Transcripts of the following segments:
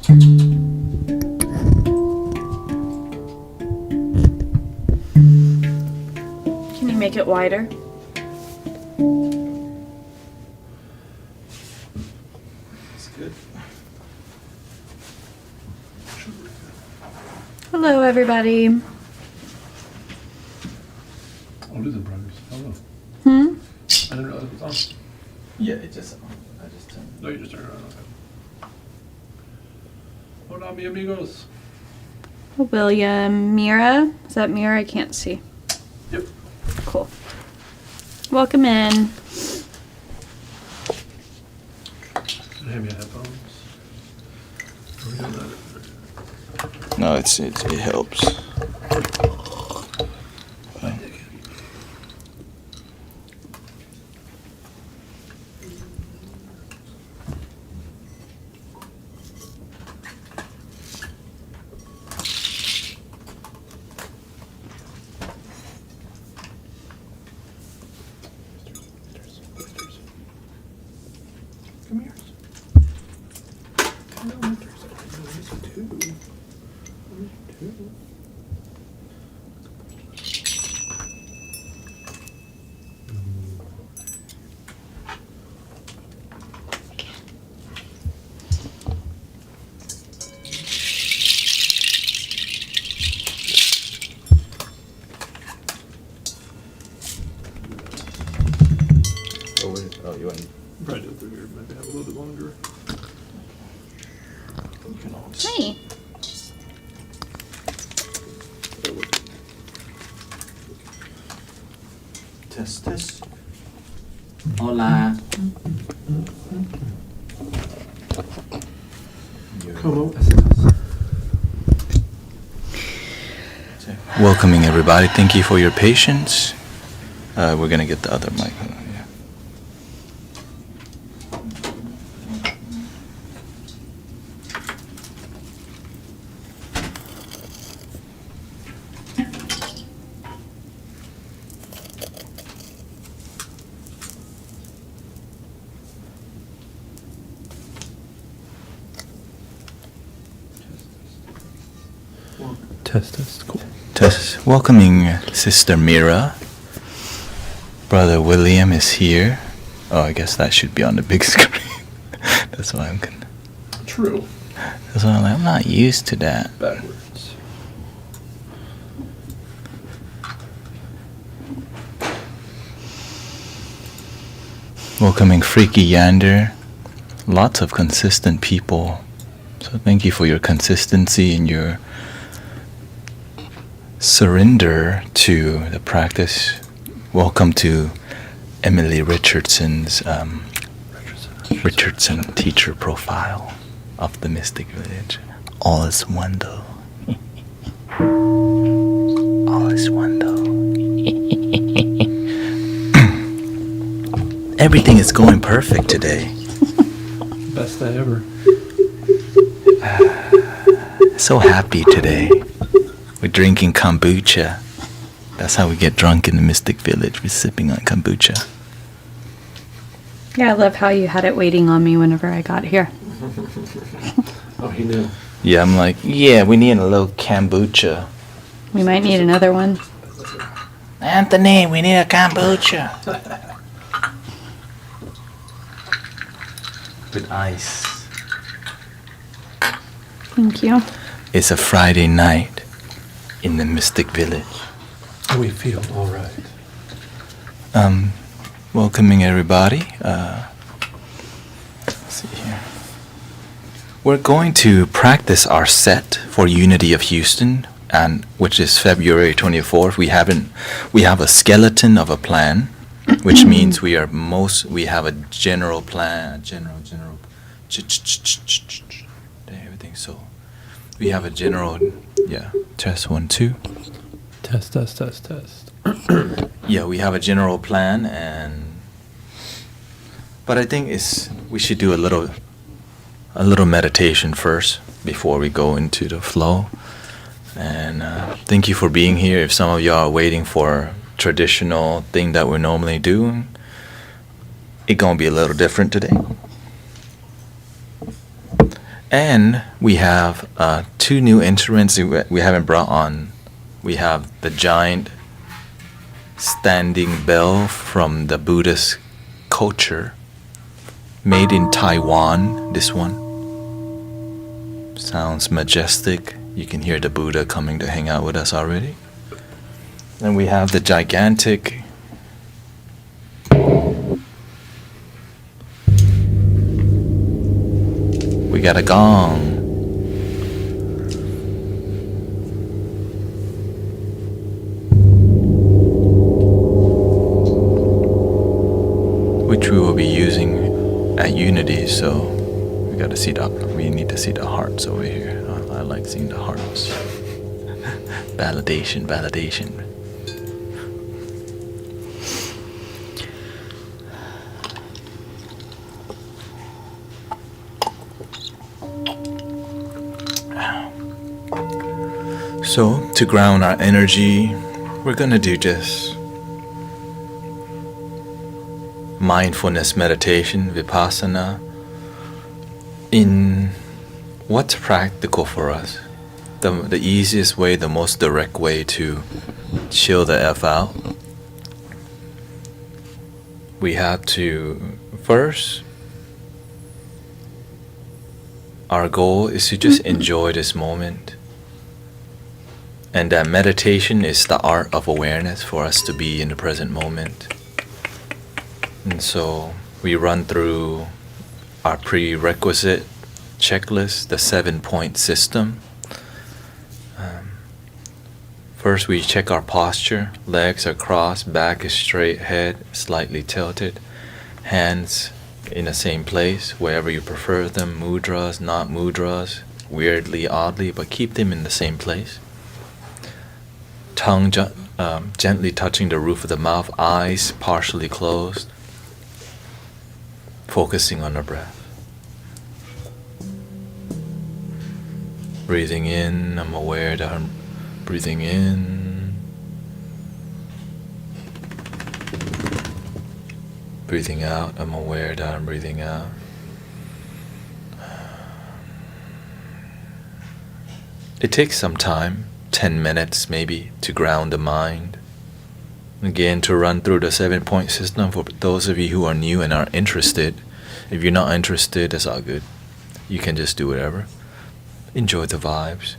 Can you make it wider? That's good. Hello, everybody. Oh, listen, brothers. Hello. I didn't realize it was on. Yeah, I just turned. No, you just turned around. Okay. Hola, mi amigos. William, Mira. Is that Mira? I can't see. Yep. Cool. Welcome in. Hand me a headphones. Are we doing that? No, it helps. Come here. Hello, Mr. Two. Oh, wait. Oh, you want? Probably do it through here. Maybe have a little bit longer. You can always. Hi. Test. Hola. Como? Welcoming everybody. Thank you for your patience. We're gonna get the other mic. Yeah. Test. Cool. Test. Welcoming Sister Mira. Brother William is here. Oh, I guess that should be on the big screen. That's why True. That's why I'm not used to that. Backwards. Welcoming Freaky Yander. Lots of consistent people. So thank you for your consistency and your surrender to the practice. Welcome to Emily Richardson's Richardson teacher profile of the Mystic Village. All is one though. All is one though. Everything is going perfect today. Best day ever. So happy today. We're drinking kombucha. That's how we get drunk in the Mystic Village. We're sipping on kombucha. Yeah, I love how you had it waiting on me whenever I got here. Oh, he knew. Yeah, I'm like, yeah, we need a little kombucha. We might need another one. Anthony, we need a kombucha. With ice. Thank you. It's a Friday night in the Mystic Village. We feel all right. Welcoming everybody. Let's see here. We're going to practice our set for Unity of Houston, and which is February 24th. We have a skeleton of a plan, which means we have a general plan, everything. So we have a general, test 1 2. Test. Yeah, we have a general plan, but I think we should do a little meditation first before we go into the flow. And thank you for being here. If some of y'all are waiting for traditional thing that we're normally doing, it's gonna be a little different today. And we have two new instruments we haven't brought on. We have the giant standing bell from the Buddhist culture, made in Taiwan. This one sounds majestic. You can hear the Buddha coming to hang out with us already. And we have the gigantic we got a gong. Which we will be using at Unity, so we need to see the hearts over here. I like seeing the hearts. Validation. So, to ground our energy, we're gonna do just mindfulness meditation, vipassana, in what's practical for us. The easiest way, the most direct way to chill the F out. We have to, first, our goal is to just enjoy this moment. And that meditation is the art of awareness for us to be in the present moment. And so we run through our prerequisite checklist, the 7-point system. First, we check our posture. Legs are crossed, back is straight, head slightly tilted, hands in the same place, wherever you prefer them, mudras, not mudras, weirdly, oddly, but keep them in the same place. Tongue gently touching the roof of the mouth, eyes partially closed, focusing on the breath. Breathing in, I'm aware that I'm breathing in. Breathing out, I'm aware that I'm breathing out. It takes some time, 10 minutes maybe, to ground the mind. Again, to run through the 7-point system for those of you who are new and are interested. If you're not interested, that's all good. You can just do whatever. Enjoy the vibes.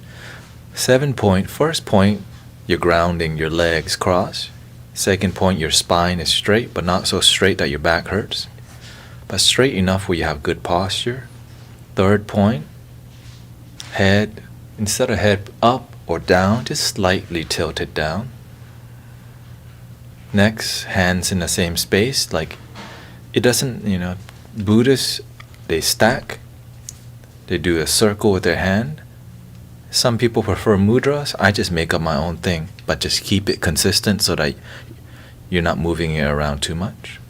7-point, first point, you're grounding your legs crossed. Second point, your spine is straight, but not so straight that your back hurts, but straight enough where you have good posture. Third point, head, instead of head up or down, just slightly tilted down. Next, hands in the same space, like it doesn't, Buddhists, they stack, they do a circle with their hand. Some people prefer mudras. I just make up my own thing, but just keep it consistent so that you're not moving it around too much.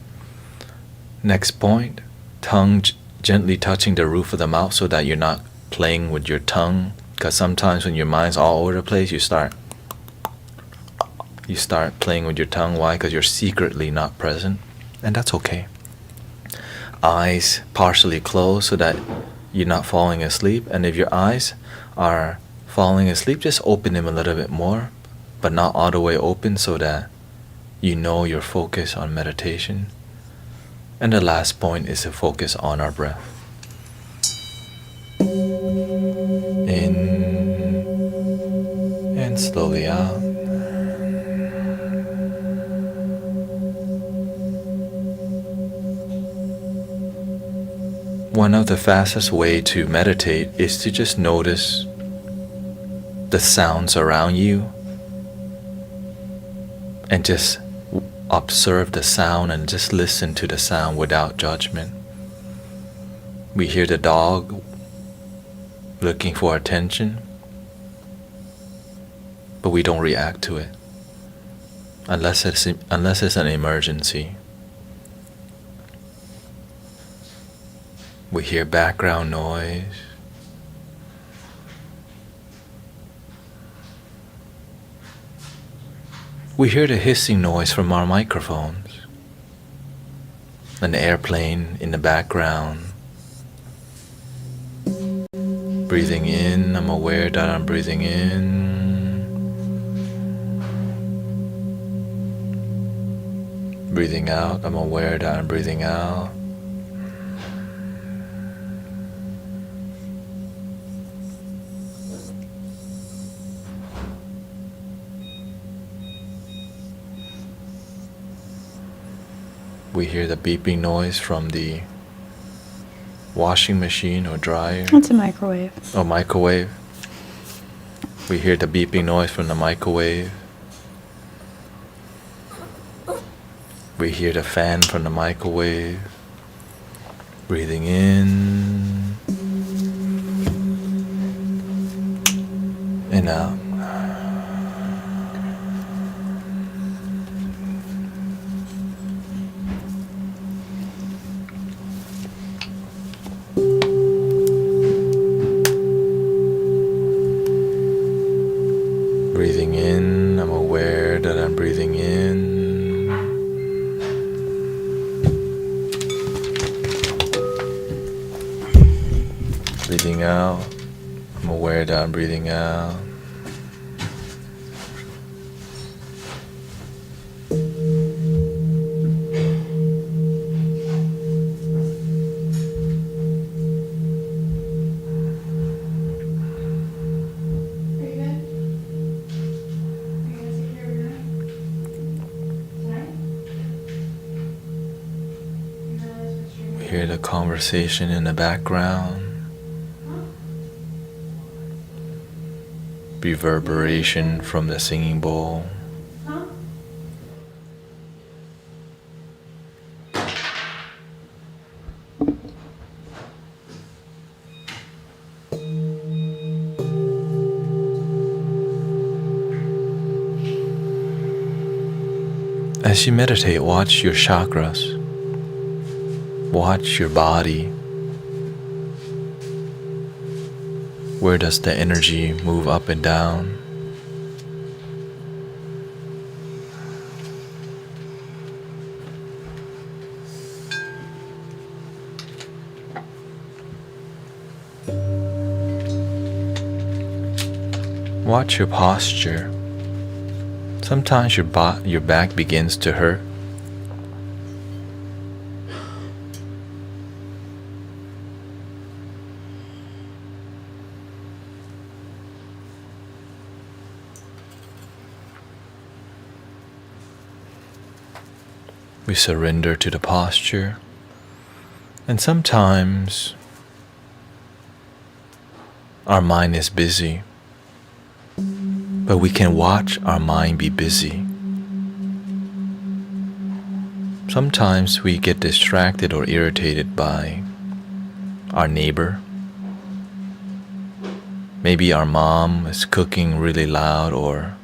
Next point, tongue gently touching the roof of the mouth so that you're not playing with your tongue, because sometimes when your mind's all over the place, you start playing with your tongue. Why? Because you're secretly not present, and that's okay. Eyes partially closed so that you're not falling asleep, and if your eyes are falling asleep, just open them a little bit more, but not all the way open, so that you're focused on meditation. And the last point is to focus on our breath. In and slowly out. One of the fastest way to meditate is to just notice the sounds around you and just observe the sound and just listen to the sound without judgment. We hear the dog looking for attention, but we don't react to it unless it's an emergency. We hear background noise. We hear the hissing noise from our microphones, an airplane in the background, Breathing in, I'm aware that I'm breathing in. Breathing out, I'm aware that I'm breathing out. We hear the beeping noise from the washing machine or dryer. It's a microwave. Or microwave. We hear the beeping noise from the microwave. We hear the fan from the microwave. Breathing in and out. Breathing in, I'm aware that I'm breathing in. Breathing out, I'm aware that I'm breathing out. We hear the conversation in the background. Reverberation from the singing bowl. As you meditate, watch your chakras. Watch your body. Where does the energy move up and down? Watch your posture. Sometimes your back begins to hurt. We surrender to the posture, and sometimes our mind is busy, but we can watch our mind be busy. Sometimes we get distracted or irritated by our neighbor. Maybe our mom is cooking really loud, or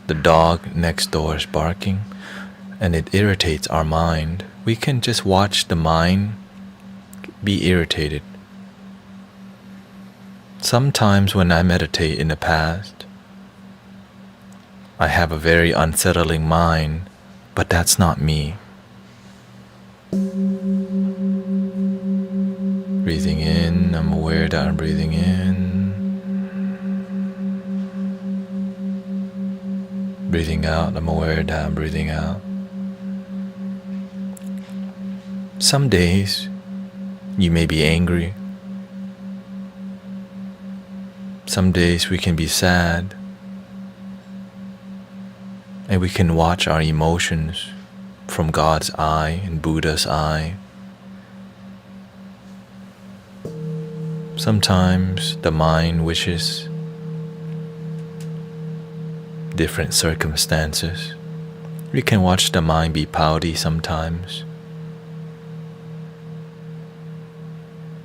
the dog next door is barking, and it irritates our mind. We can just watch the mind be irritated. Sometimes when I meditate in the past, I have a very unsettling mind, but that's not me. Breathing in, I'm aware that I'm breathing in. Breathing out, I'm aware that I'm breathing out. Some days you may be angry. Some days we can be sad. And we can watch our emotions from God's eye and Buddha's eye. Sometimes the mind wishes different circumstances. We can watch the mind be pouty sometimes.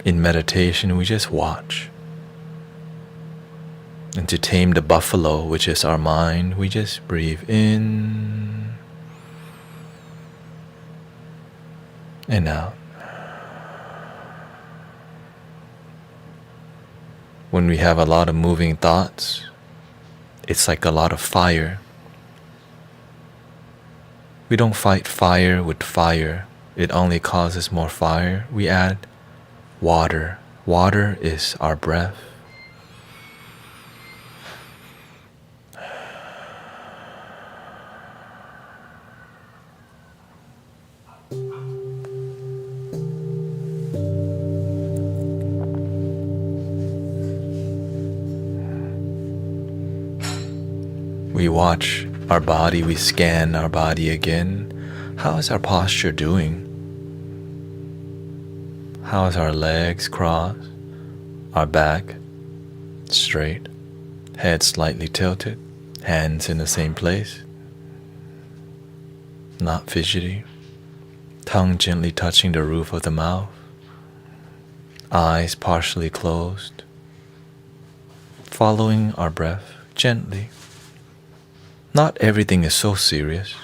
In meditation, we just watch. And to tame the buffalo, which is our mind, we just breathe in and out. When we have a lot of moving thoughts, it's like a lot of fire. We don't fight fire with fire. It only causes more fire. We add water Water is our breath. We watch our body, we scan our body again. How is our posture doing? How is our legs crossed? Our back straight? Head slightly tilted? Hands in the same place? Not fidgety? Tongue gently touching the roof of the mouth? Eyes partially closed? Following our breath gently. Not everything is so serious,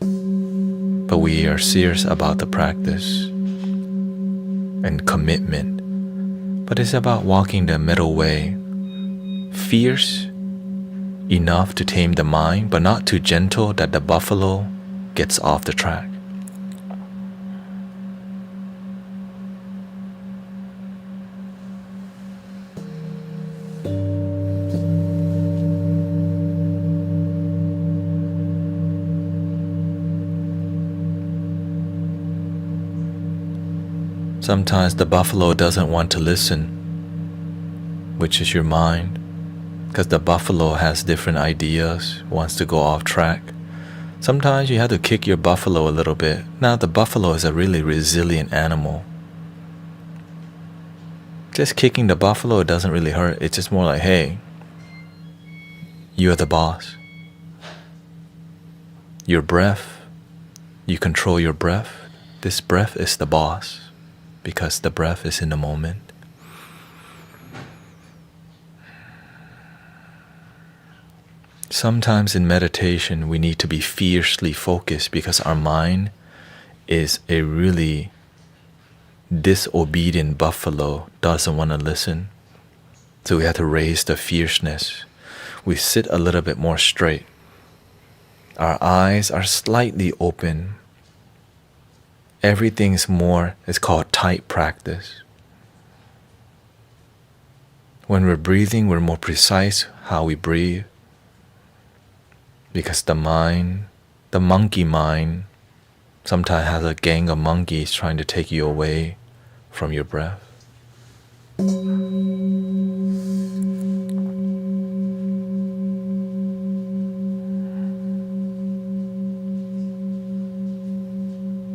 but we are serious about the practice and commitment. But it's about walking the middle way, fierce enough to tame the mind, but not too gentle that the buffalo gets off the track. Sometimes the buffalo doesn't want to listen, which is your mind, because the buffalo has different ideas, wants to go off track. Sometimes you have to kick your buffalo a little bit. Now the buffalo is a really resilient animal. Just kicking the buffalo doesn't really hurt. It's just more like, hey, you're the boss. Your breath, you control your breath. This breath is the boss, because the breath is in the moment. Sometimes in meditation we need to be fiercely focused because our mind is a really disobedient buffalo, doesn't want to listen. So we have to raise the fierceness. We sit a little bit more straight. Our eyes are slightly open. Everything's more, it's called tight practice. When we're breathing, we're more precise how we breathe. Because the mind, the monkey mind, sometimes has a gang of monkeys trying to take you away from your breath.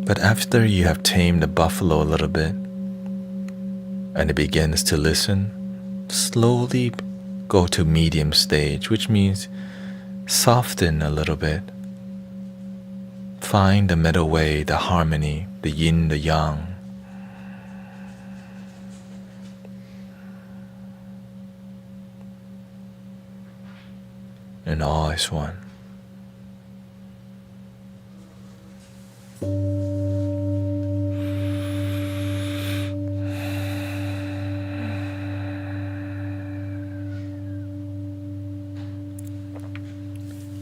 But after you have tamed the buffalo a little bit, and it begins to listen, slowly go to medium stage, which means soften a little bit. Find the middle way, the harmony, the yin, the yang. And all is one.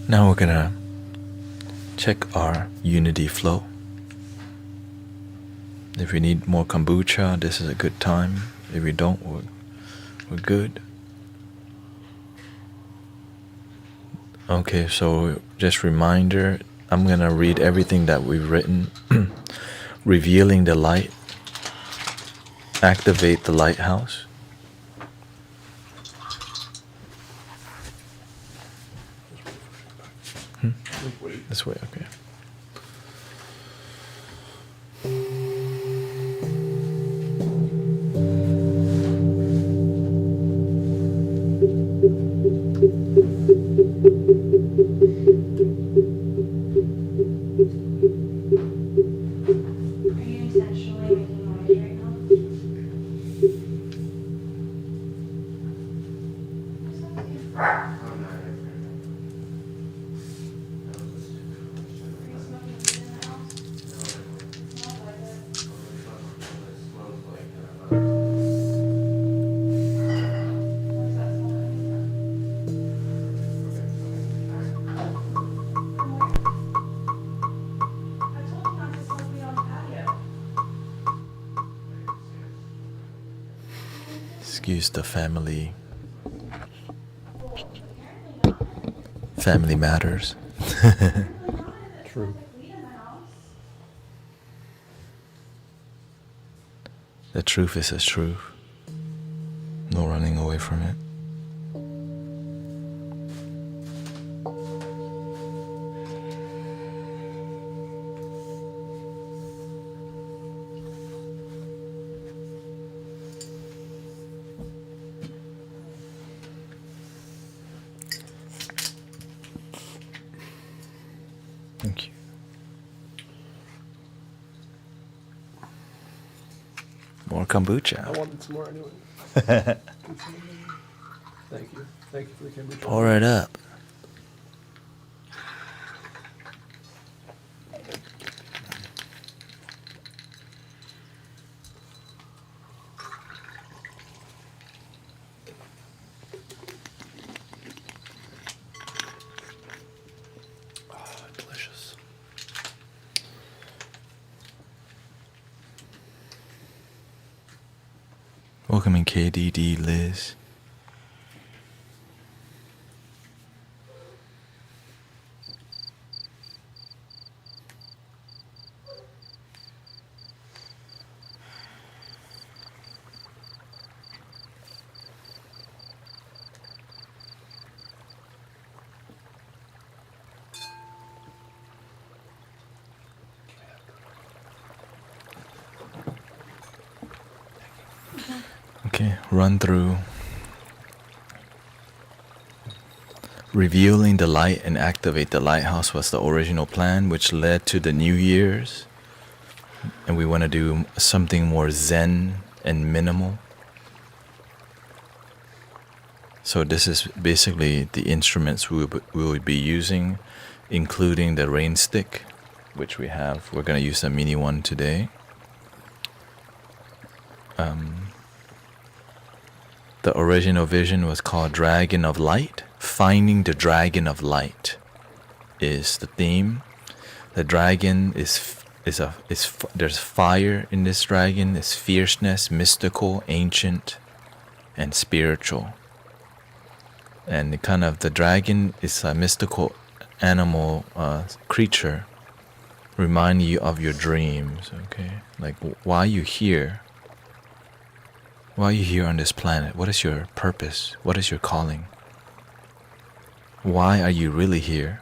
Now we're gonna check our unity flow. If we need more kombucha, this is a good time. If we don't, we're good. Okay, so just reminder, I'm gonna read everything that we've written. Revealing the light. Activate the lighthouse. This way, okay. Are you intentionally making noise right now? excuse the family matters. True. The truth is the truth. No running away from it. Thank you. More kombucha. I wanted some more anyway. Thank you. Thank you for the kombucha. Pour it up. Oh, delicious. Welcome in KDD, Liz. Okay, run through. Revealing the light and activate the lighthouse was the original plan, which led to the New Year's. And we want to do something more zen and minimal. So this is basically the instruments we will be using, including the rain stick, which we have. We're going to use a mini one today. The original vision was called Dragon of Light. Finding the Dragon of Light is the theme. The dragon there's fire in this dragon. It's fierceness, mystical, ancient, and spiritual. And the dragon is a mystical animal creature, remind you of your dreams. Okay, like why are you here? Why are you here on this planet? What is your purpose? What is your calling? Why are you really here?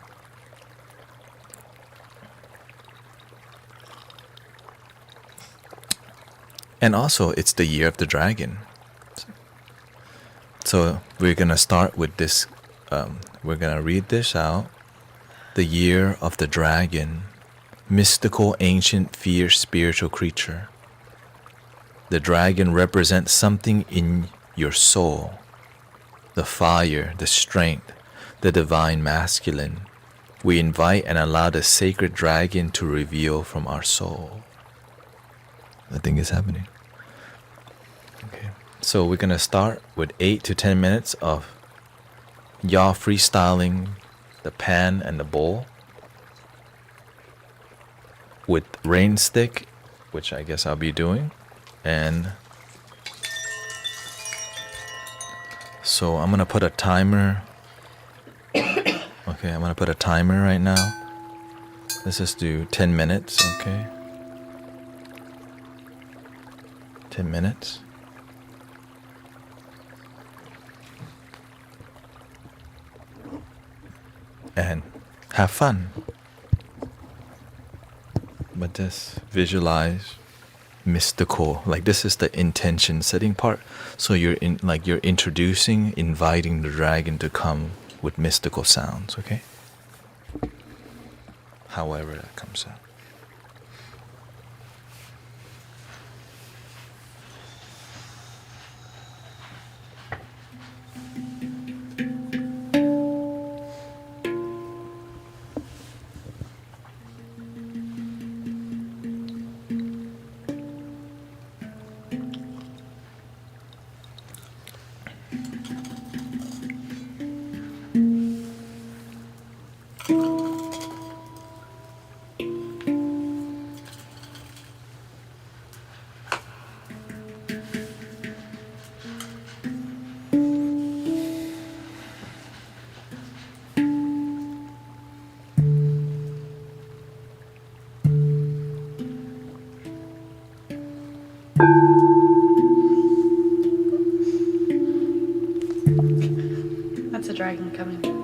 And also, it's the year of the dragon. So we're going to start with this. We're going to read this out. The year of the dragon. Mystical, ancient, fierce, spiritual creature. The dragon represents something in your soul. The fire, the strength, the divine masculine. We invite and allow the sacred dragon to reveal from our soul. Nothing is happening. Okay. So we're going to start with 8 to 10 minutes of y'all freestyling the pan and the bowl with rain stick, which I guess I'll be doing. And so I'm gonna put a timer. Okay, I'm gonna put a timer right now. Let's just do 10 minutes, okay? 10 minutes. And have fun. But just visualize mystical, like this is the intention setting part. So you're introducing, inviting the dragon to come with mystical sounds, okay? However that comes out. That's a dragon coming.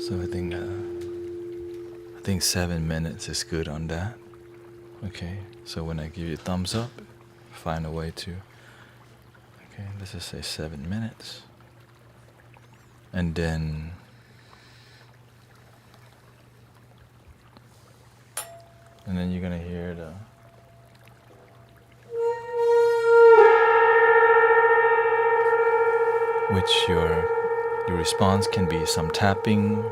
So I think 7 minutes is good on that. Okay, so when I give you a thumbs up, find a way to. Okay, let's just say 7 minutes. And then you're gonna hear the which your response can be some tapping.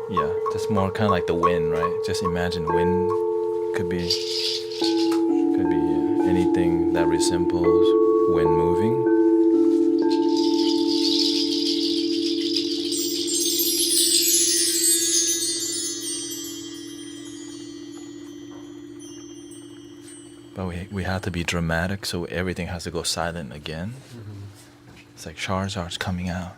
Yeah, just more kind of like the wind, right? Just imagine wind could be anything that resembles wind moving. But we have to be dramatic, so everything has to go silent again. It's like Charizard's coming out.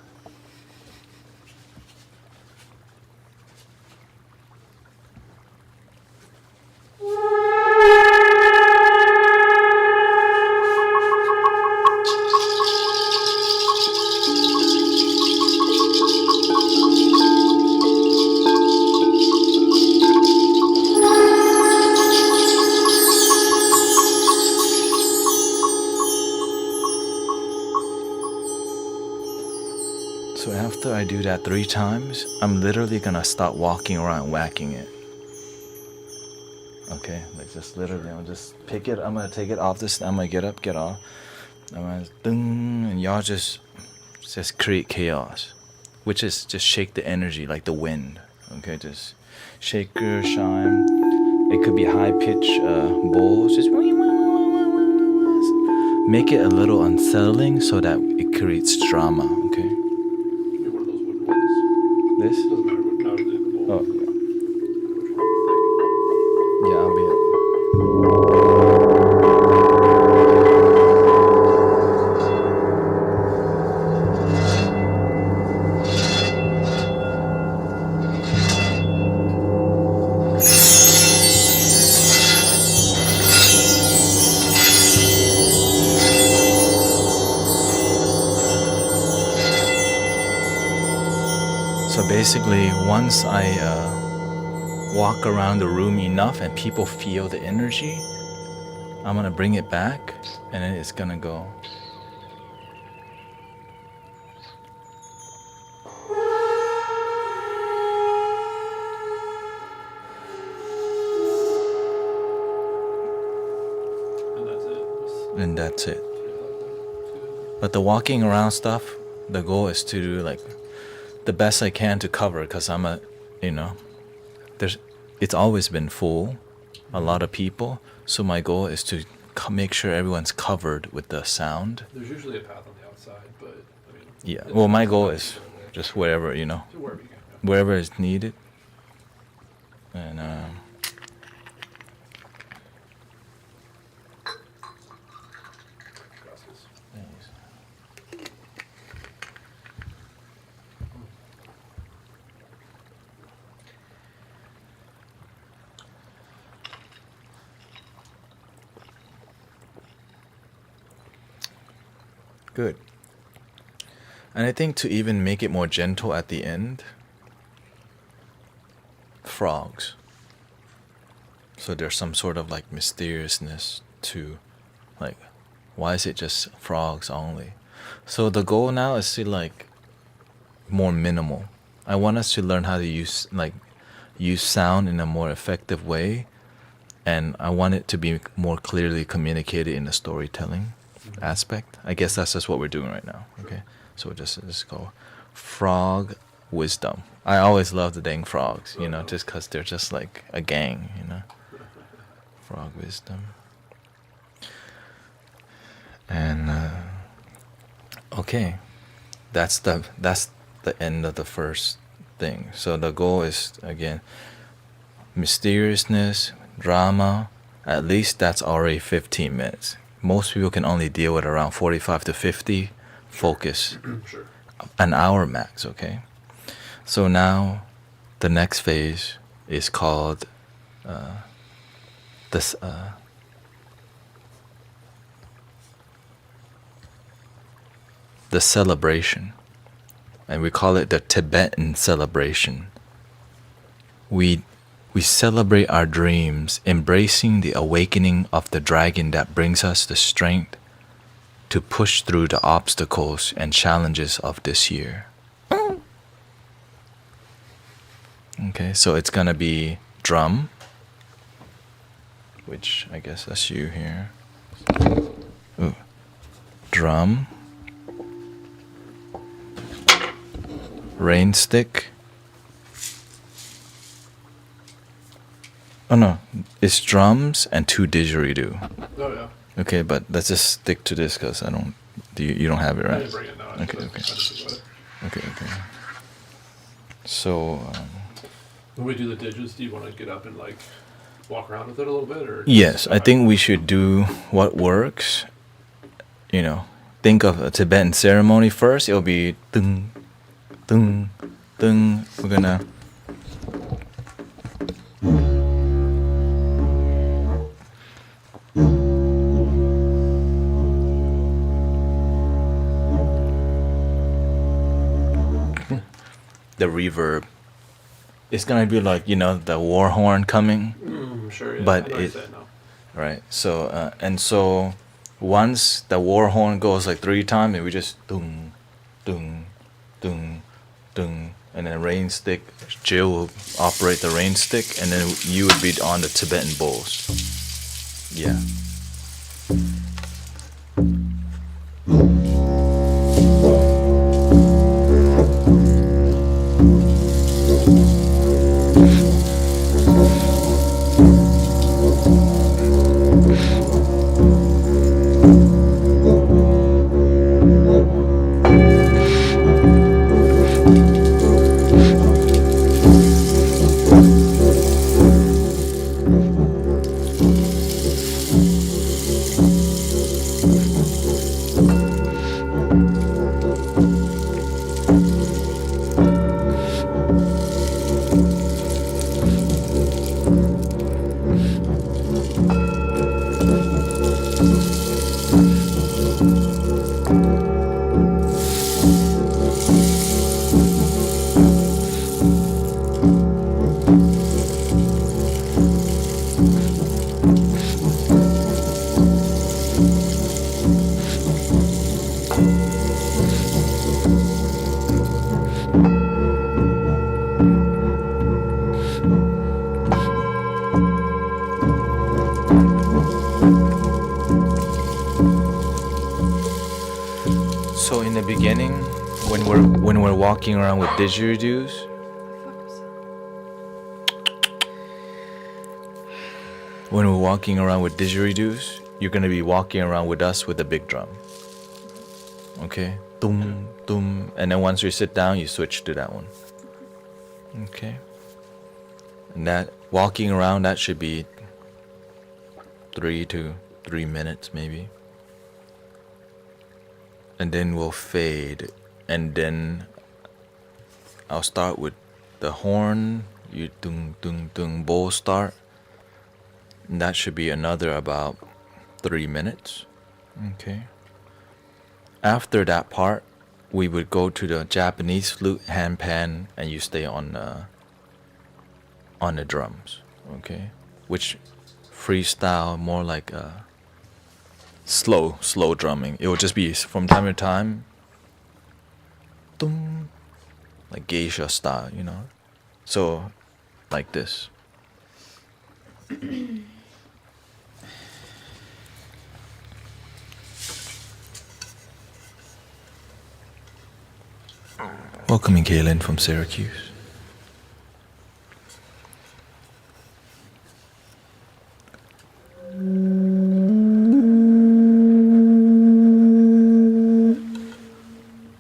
So after I do that 3 times, I'm literally gonna start walking around whacking it. Okay, like just literally, I'm just pick it. I'm gonna take it off this. I'm gonna get up, get off. I'm gonna ding, and y'all just create chaos, which is just shake the energy like the wind. Okay, just shaker, shine. It could be high pitch bowls. Just make it a little unsettling so that it creates drama. Okay. Maybe one of those wooden ones. This? Doesn't matter. No, the bowl. Oh, Which one? yeah, I'll be it. So basically, once I walk around the room enough and people feel the energy, I'm gonna bring it back and then it's gonna go. And that's it. And that's it. But the walking around stuff, the goal is to do like the best I can to cover, because it's always been full, a lot of people. So my goal is to make sure everyone's covered with the sound. There's usually a path on the outside, but I mean. Yeah. Well, my goal is just wherever, So wherever you can. wherever is needed. And Gracias. thanks. Good. And I think to even make it more gentle at the end, frogs. So there's some sort of like mysteriousness to, like, why is it just frogs only? So the goal now is to like more minimal. I want us to learn how to use sound in a more effective way, and I want it to be more clearly communicated in the storytelling aspect. I guess that's just what we're doing right now. Okay, so we'll just go frog wisdom. I always love the dang frogs, just because they're just like a gang, frog wisdom. And okay, that's the end of the first thing. So the goal is, again, mysteriousness, drama. At least that's already 15 minutes. Most people can only deal with around 45 to 50. Focus. Sure. An hour max. Okay. So now the next phase is called the celebration. and we call it the Tibetan celebration. We celebrate our dreams, embracing the awakening of the dragon that brings us the strength to push through the obstacles and challenges of this year. Okay, so it's gonna be drum, which I guess that's you here. Ooh. Drum, rain stick. Oh no, it's drums and 2 didgeridoo. Oh, yeah. Okay, but let's just stick to this because I don't. You don't have it, I right? didn't bring it now. Okay. Okay. So. When we do the digits, do you want to get up and like walk around with it a little bit, or? Yes, I think we should do what works. You know, think of a Tibetan ceremony first. It'll be dung, dung, dung. We're gonna. The reverb. It's gonna be like, you know, the war horn coming. Sure. Yeah. But I it- said no. Right. So and so once the war horn goes like 3 times, and we just dung, dung, dung, dung, and then rain stick. Jill will operate the rain stick, and then you would be on the Tibetan bowls. Yeah. So in the beginning, when we're walking around with didgeridoos, you're gonna be walking around with us with the big drum. Okay, dum dum, and then once you sit down, you switch to that one. Okay, and that walking around, that should be 3 to 3 minutes maybe. And then we'll fade, and then I'll start with the horn. You dung dung dung bowl start, and that should be another about 3 minutes. Okay. After that part, we would go to the Japanese flute hand pan, and you stay on the drums. Okay, which freestyle, more like slow drumming. It will just be from time to time, dum, like geisha style, you know. So, like this. Welcoming Kaylin from Syracuse.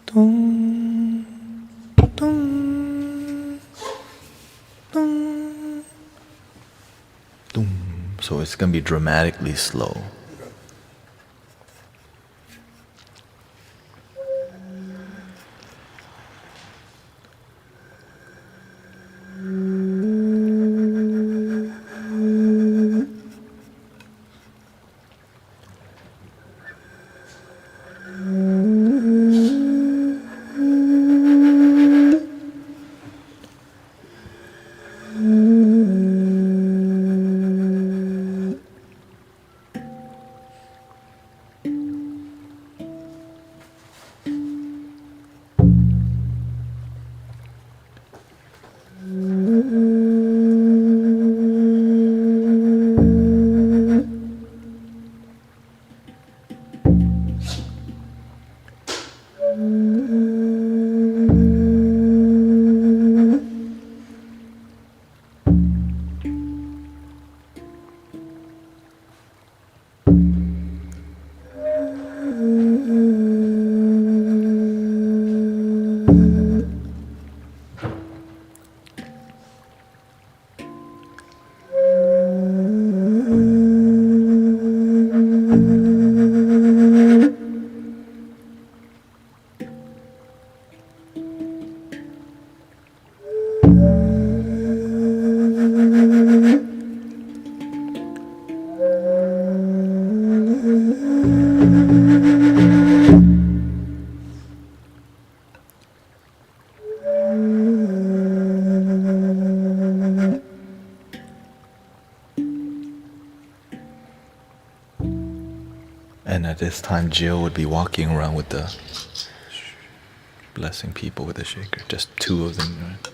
Dum, dum, dum, dum. So it's gonna be dramatically slow. And at this time, Jill would be walking around with the blessing people with the shaker. Just two of them, right?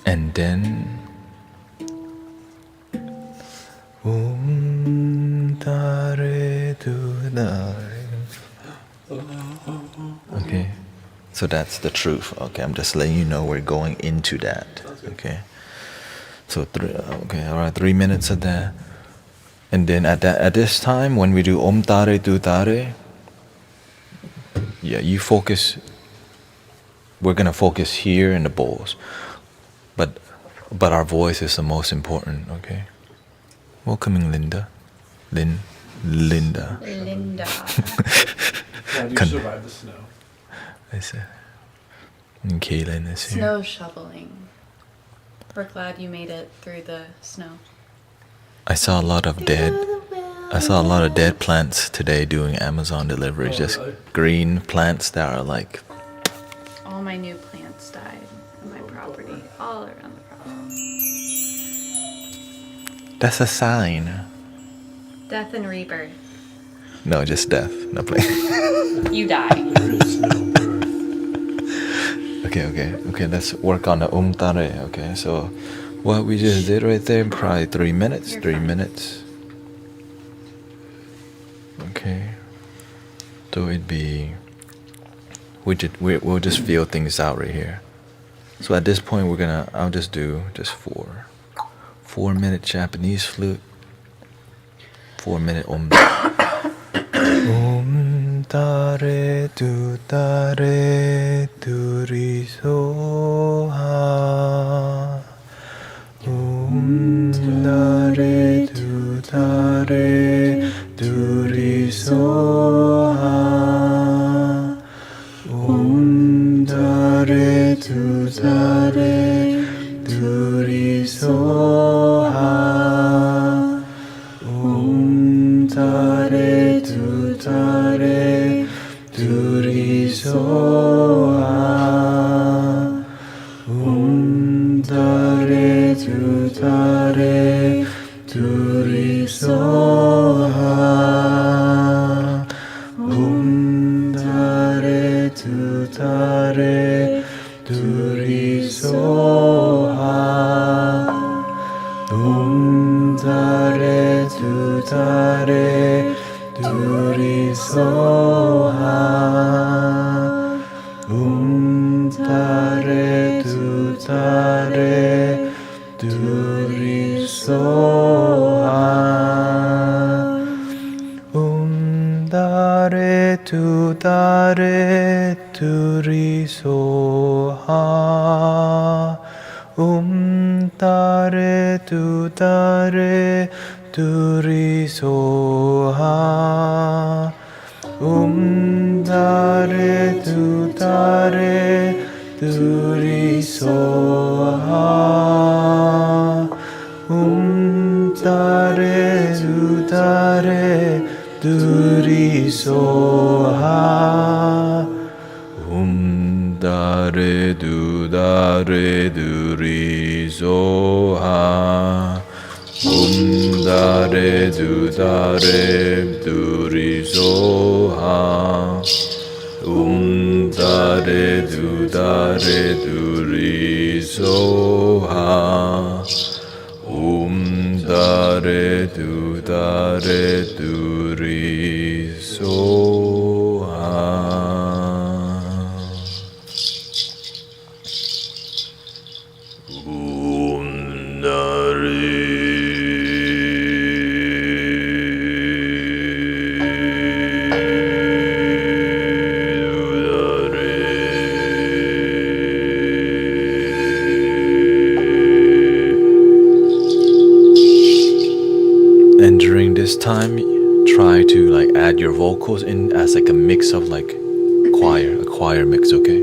And then Tare Tu Dare. Okay, so that's the truth. Okay, I'm just letting you know we're going into that. Okay, so all right, 3 minutes of that, and then at this time when we do Om Tare Tu Tare, yeah, you focus. We're gonna focus here in the bowls, but our voice is the most important. Okay, welcoming Linda, Linda. Linda. Glad you Con- survived the snow. I said, and Kaylin is here. Snow shoveling. We're glad you made it through the snow. I saw a lot of dead plants today doing Amazon deliveries. Oh, Just really? green plants that are like, All my new plants died on my property, all around the property. that's a sign. Death and rebirth. No, just death. No play. You die. There is no birth. Okay. Let's work on the Tare. Okay, so what we just did right there, probably 3 minutes. You're 3 fine. minutes. Okay. So it'd be. We'll just feel things out right here. So at this point, I'll just do just 4-minute Japanese flute. 4-minute Om. Om Tare Tu Tare Turi Soha. Om Tare Tu Tare Turi Soha. Om Tare Tu Tare Turi Soha. Om Tare Tu Tare Turi Soha. Om Tare Tu Tare Turi Soha. Om Tare Tu Tare Turi Soha. Om Tare Tu Tare Turi Soha. Om Tare Tu Tare Turi Soha. Om Tare Tu Tare Turi Soha. Om Tare Tu Tare Turi Soha. Om Tare Tu Tare Turi Soha. Om Tare Tu Tare Turi Soha. Om Tare Tu Tare Turi Soha. Om Tare Tu Tare Turi Soha. Om Tare Tu Tare Turi Soha. du dare du ri so ha. And during this time, try to like add your vocals in as like a mix of like a choir mix, okay?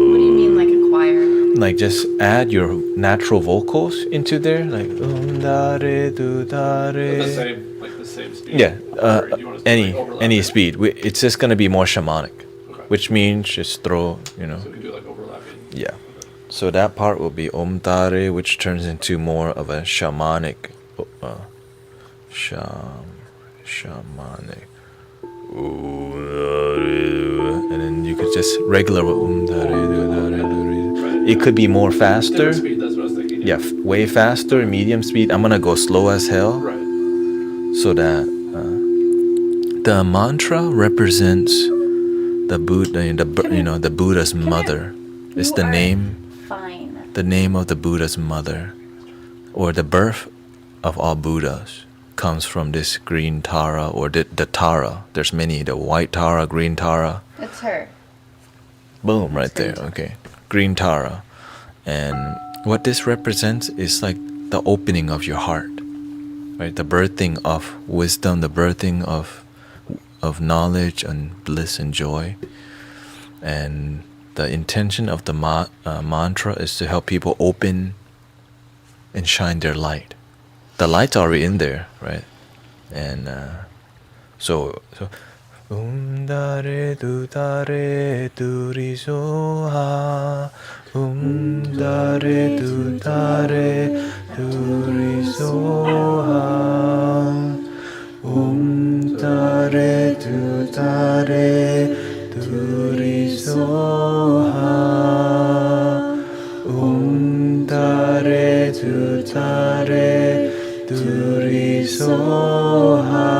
What do you mean, like a choir? Like just add your natural vocals into there, like da re do da re. The same speed. Yeah, Or do you want us to, like, overlap any it? speed. It's just gonna be more shamanic, Okay. which means just throw, you know. So we can do like overlapping. Yeah. So that part will be Om Tare, which turns into more of a shamanic, shamanic. And then you could just regular Om Tare, Right. it could be more faster. Different speed, that's what I was thinking. Yeah, way faster, medium speed. I'm gonna go slow as hell, Right. so that the mantra represents the Buddha, the Buddha's mother. It's You the are name. Fine. The name of the Buddha's mother, or the birth of all Buddhas, comes from this green Tara, or the Tara. There's many, the white Tara, green Tara. It's her. Boom, right green there. Tara. Okay, green Tara. And what this represents is like the opening of your heart, right? The birthing of wisdom, the birthing of knowledge and bliss and joy. And the intention of the mantra is to help people open and shine their light. The light's already in there, right? And so dare du ri so ha. Dare du ri so ha. Dare du ri so ha. Dare du ri so ha.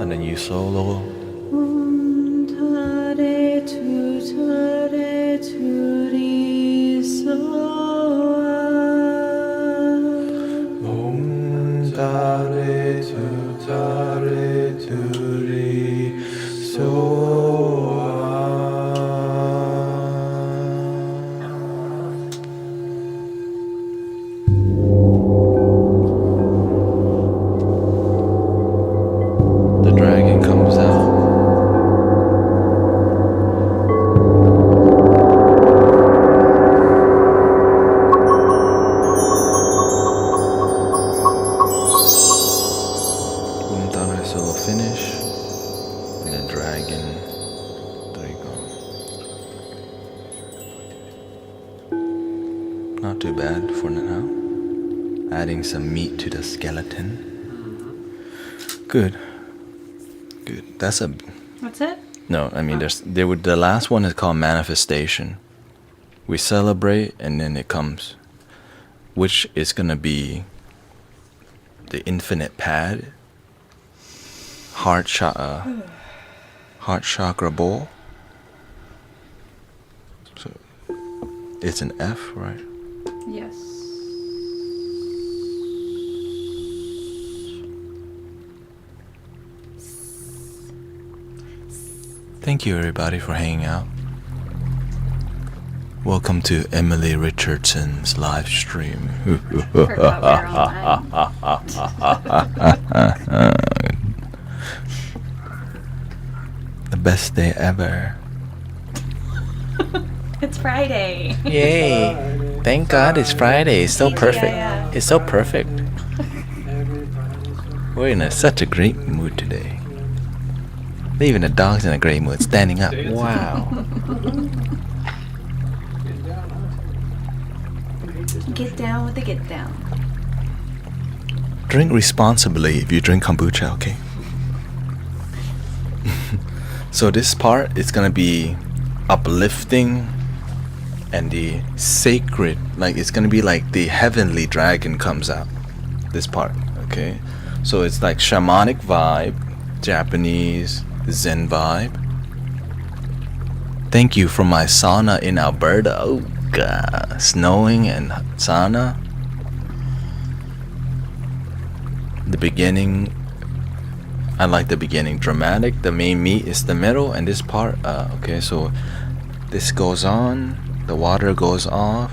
And then you solo. that for now. Adding some meat to the skeleton. Good. That's a... That's it? No, I mean, the last one is called manifestation. We celebrate and then it comes, which is gonna be the infinite pad, heart chakra bowl. So it's an F, right? Yes. Thank you everybody for hanging out. Welcome to Emily Richardson's live stream. Forgot we're online. The best day ever. It's Friday. Yay. Thank God it's Friday. It's so perfect. TGIF. It's so perfect. We're in such a great mood today. Even the dog's in a great mood, standing up. Wow. Get down with the get down. Drink responsibly if you drink kombucha, okay? So this part is gonna be uplifting and the sacred, like it's gonna be like the heavenly dragon comes out. This part, okay? So it's like shamanic vibe, Japanese, Zen vibe. Thank you for my sauna in Alberta. Oh God, snowing and sauna. The beginning, I like the beginning, dramatic. The main meat is the middle, and this part. Okay, so this goes on. The water goes off.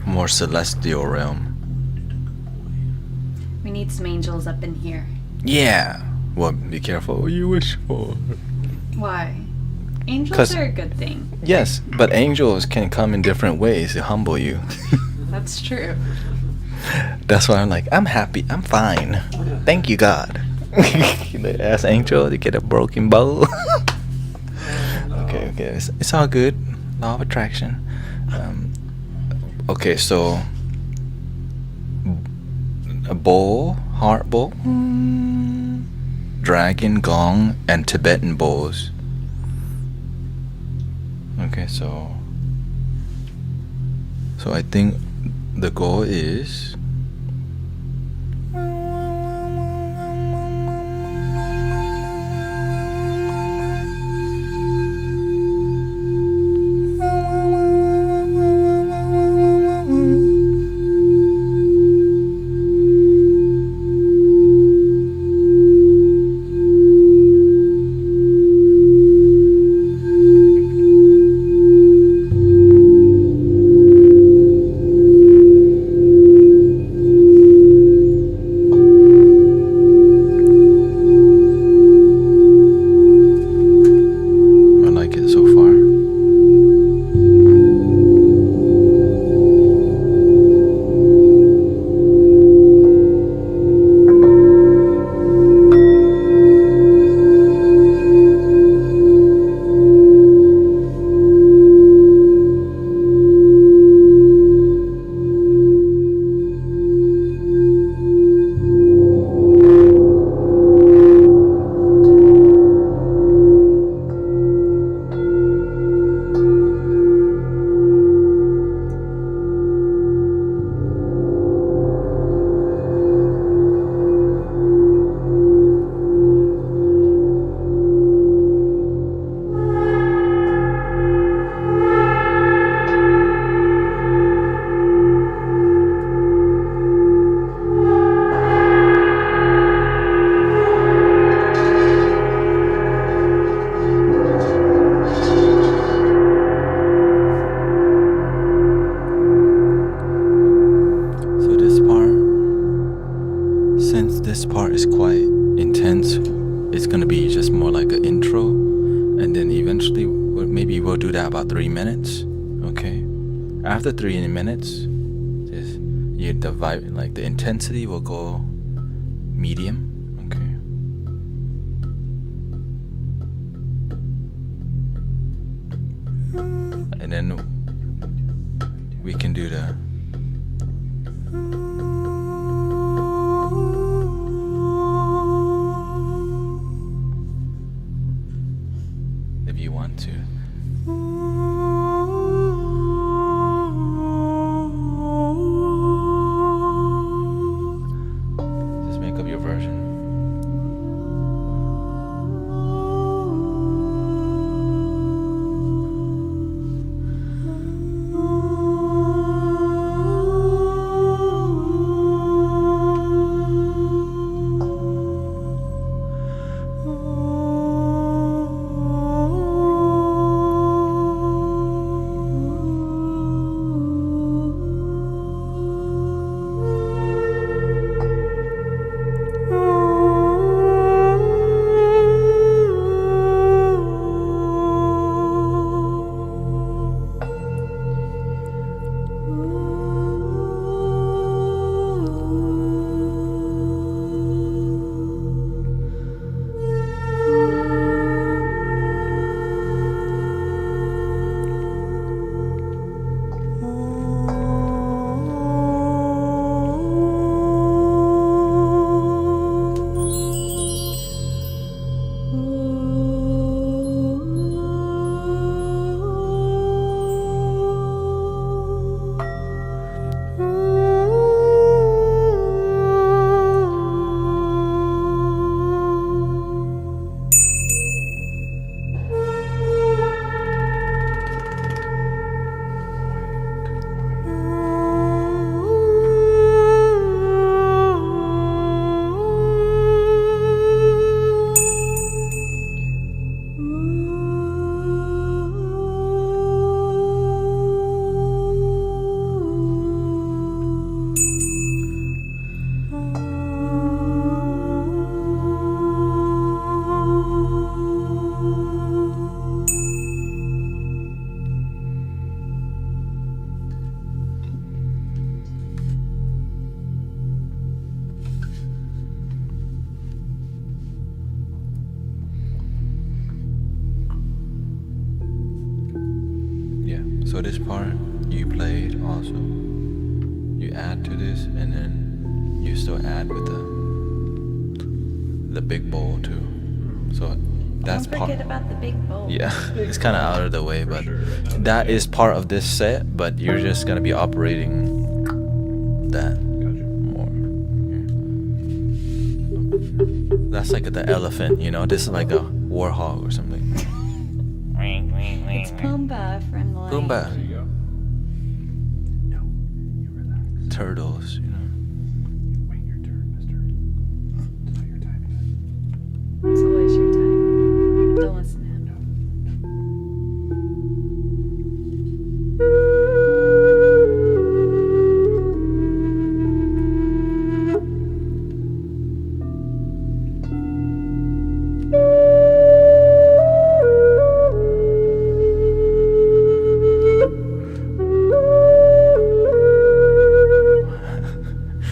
More celestial realm. We need some angels up in here. Yeah. Well, be careful what you wish for. Why? Angels 'Cause- are a good thing. Yes, but angels can come in different ways to humble you. That's true. That's why I'm like, I'm happy, I'm fine. Thank you, God. They ask angel to get a broken bowl. Okay, it's all good. Law of attraction. Okay, so a bowl, heart bowl, dragon, gong, and Tibetan bowls. Okay, so I think the goal is I like it so far. So this part, since this part is quite intense, it's gonna be just more like an intro, and then eventually maybe we'll do that about 3 minutes. Okay, after 3 minutes, just the vibe, like the intensity will go medium. Okay. And then we can do the. If you want to. Just make up your version. So this part you played also. You add to this, and then you still add with the big bowl too. So that's Don't part. forget about the big bowl. Yeah, it's kind of out of the way, but that is part of this set. But you're just gonna be operating that more. That's like the elephant, you know. This is like a warhog or something. It's Pumbaa from the Lion Pumbaa. There you go. No, you relax. Turtles, you know. Wait your turn, mister. It's not your time yet. It's always your time. Don't listen to him.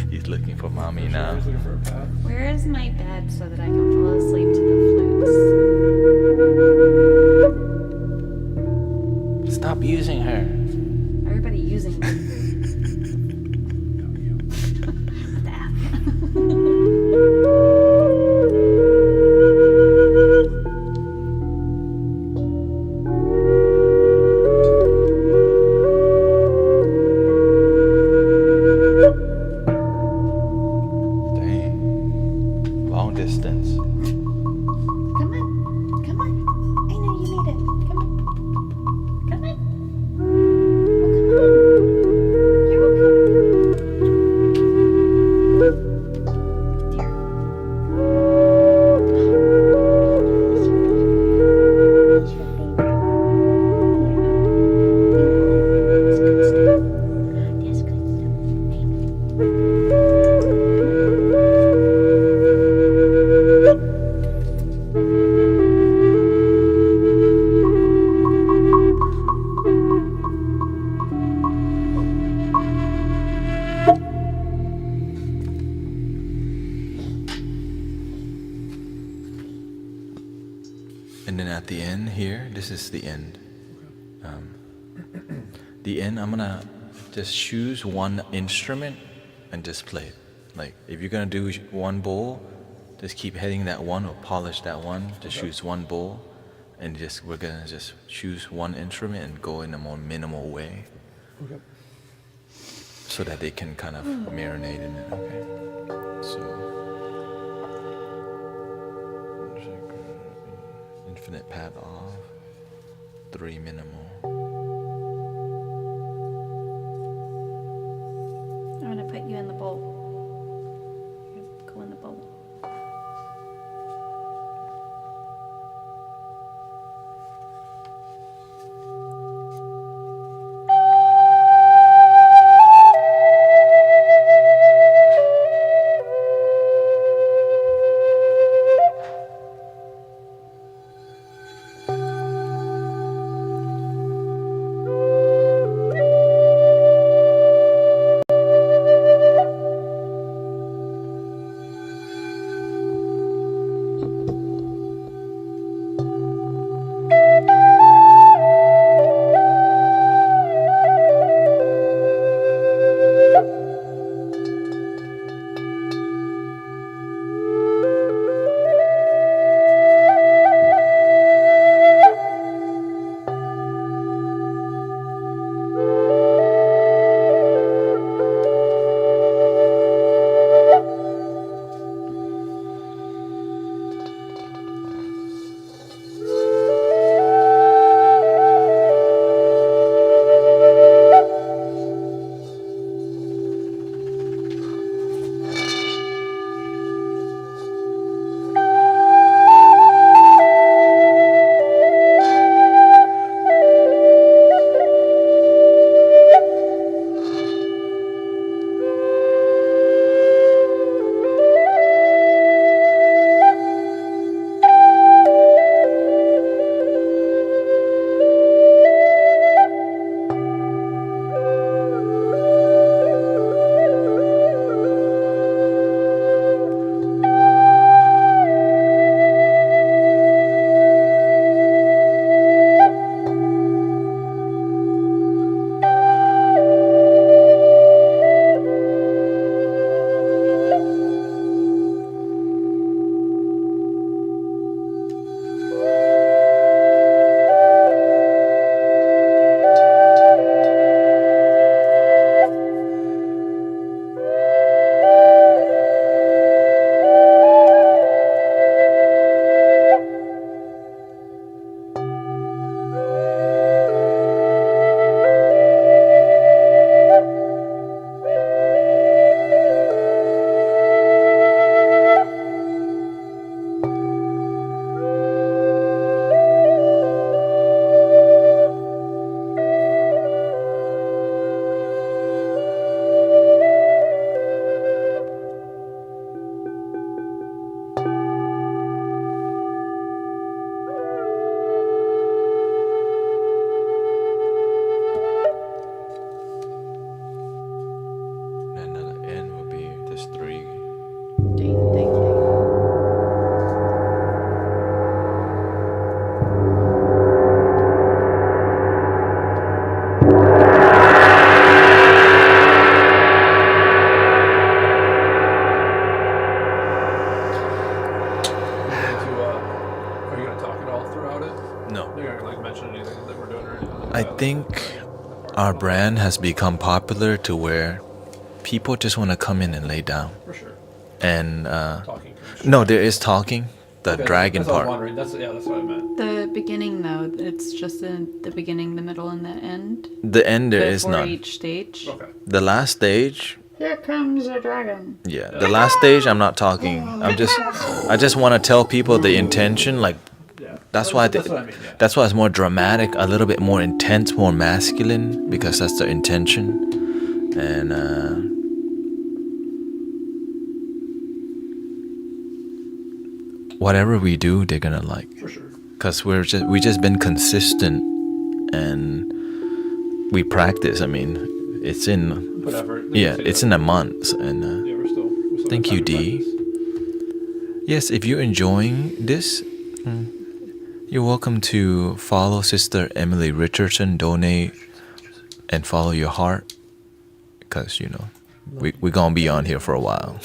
He's looking for mommy now. He's looking for a pad. Where is my bed so that I can fall asleep to the flutes? Stop using her. Everybody using them. No, you. Dang. Long distance. Come on. Come on. I know you need it. Come on. Come on. Oh, come on. You're welcome. Here. That's good stuff. That's good And then at the end here, this is the end. The end, I'm gonna just choose one instrument and just play it. Like if you're gonna do one bowl, just keep hitting that one or polish that one. Just choose one bowl, and we're gonna just choose one instrument and go in a more minimal way, Okay. so that they can kind of marinate in it. Okay. So infinite pad off, 3 minimal. I'm gonna put you in the bowl. You go in the bowl. I think our brand has become popular to where people just want to come in and lay down. For sure. And Talking. no, there is talking. The Okay, dragon that's what I was part. wondering. That's what I meant. The beginning, though, it's just the beginning, the middle, and the end. The end there is Before none. each stage. Okay. The last stage, Here comes a dragon. yeah. The last stage, I'm not talking. I just want to tell people the intention. Like Yeah. that's why. That's what I mean. Yeah. That's why it's more dramatic, a little bit more intense, more masculine, because that's the intention. And whatever we do, they're gonna like. For sure. Cause we just been consistent, and we practice. I mean, it's in. Whatever. Yeah, it's in a month, and. Yeah, we're still Thank you, in time to Dee. practice. Yes, if you're enjoying this, you're welcome to follow Sister Emily Richardson, donate, and follow your heart. because we're gonna be on here for a while.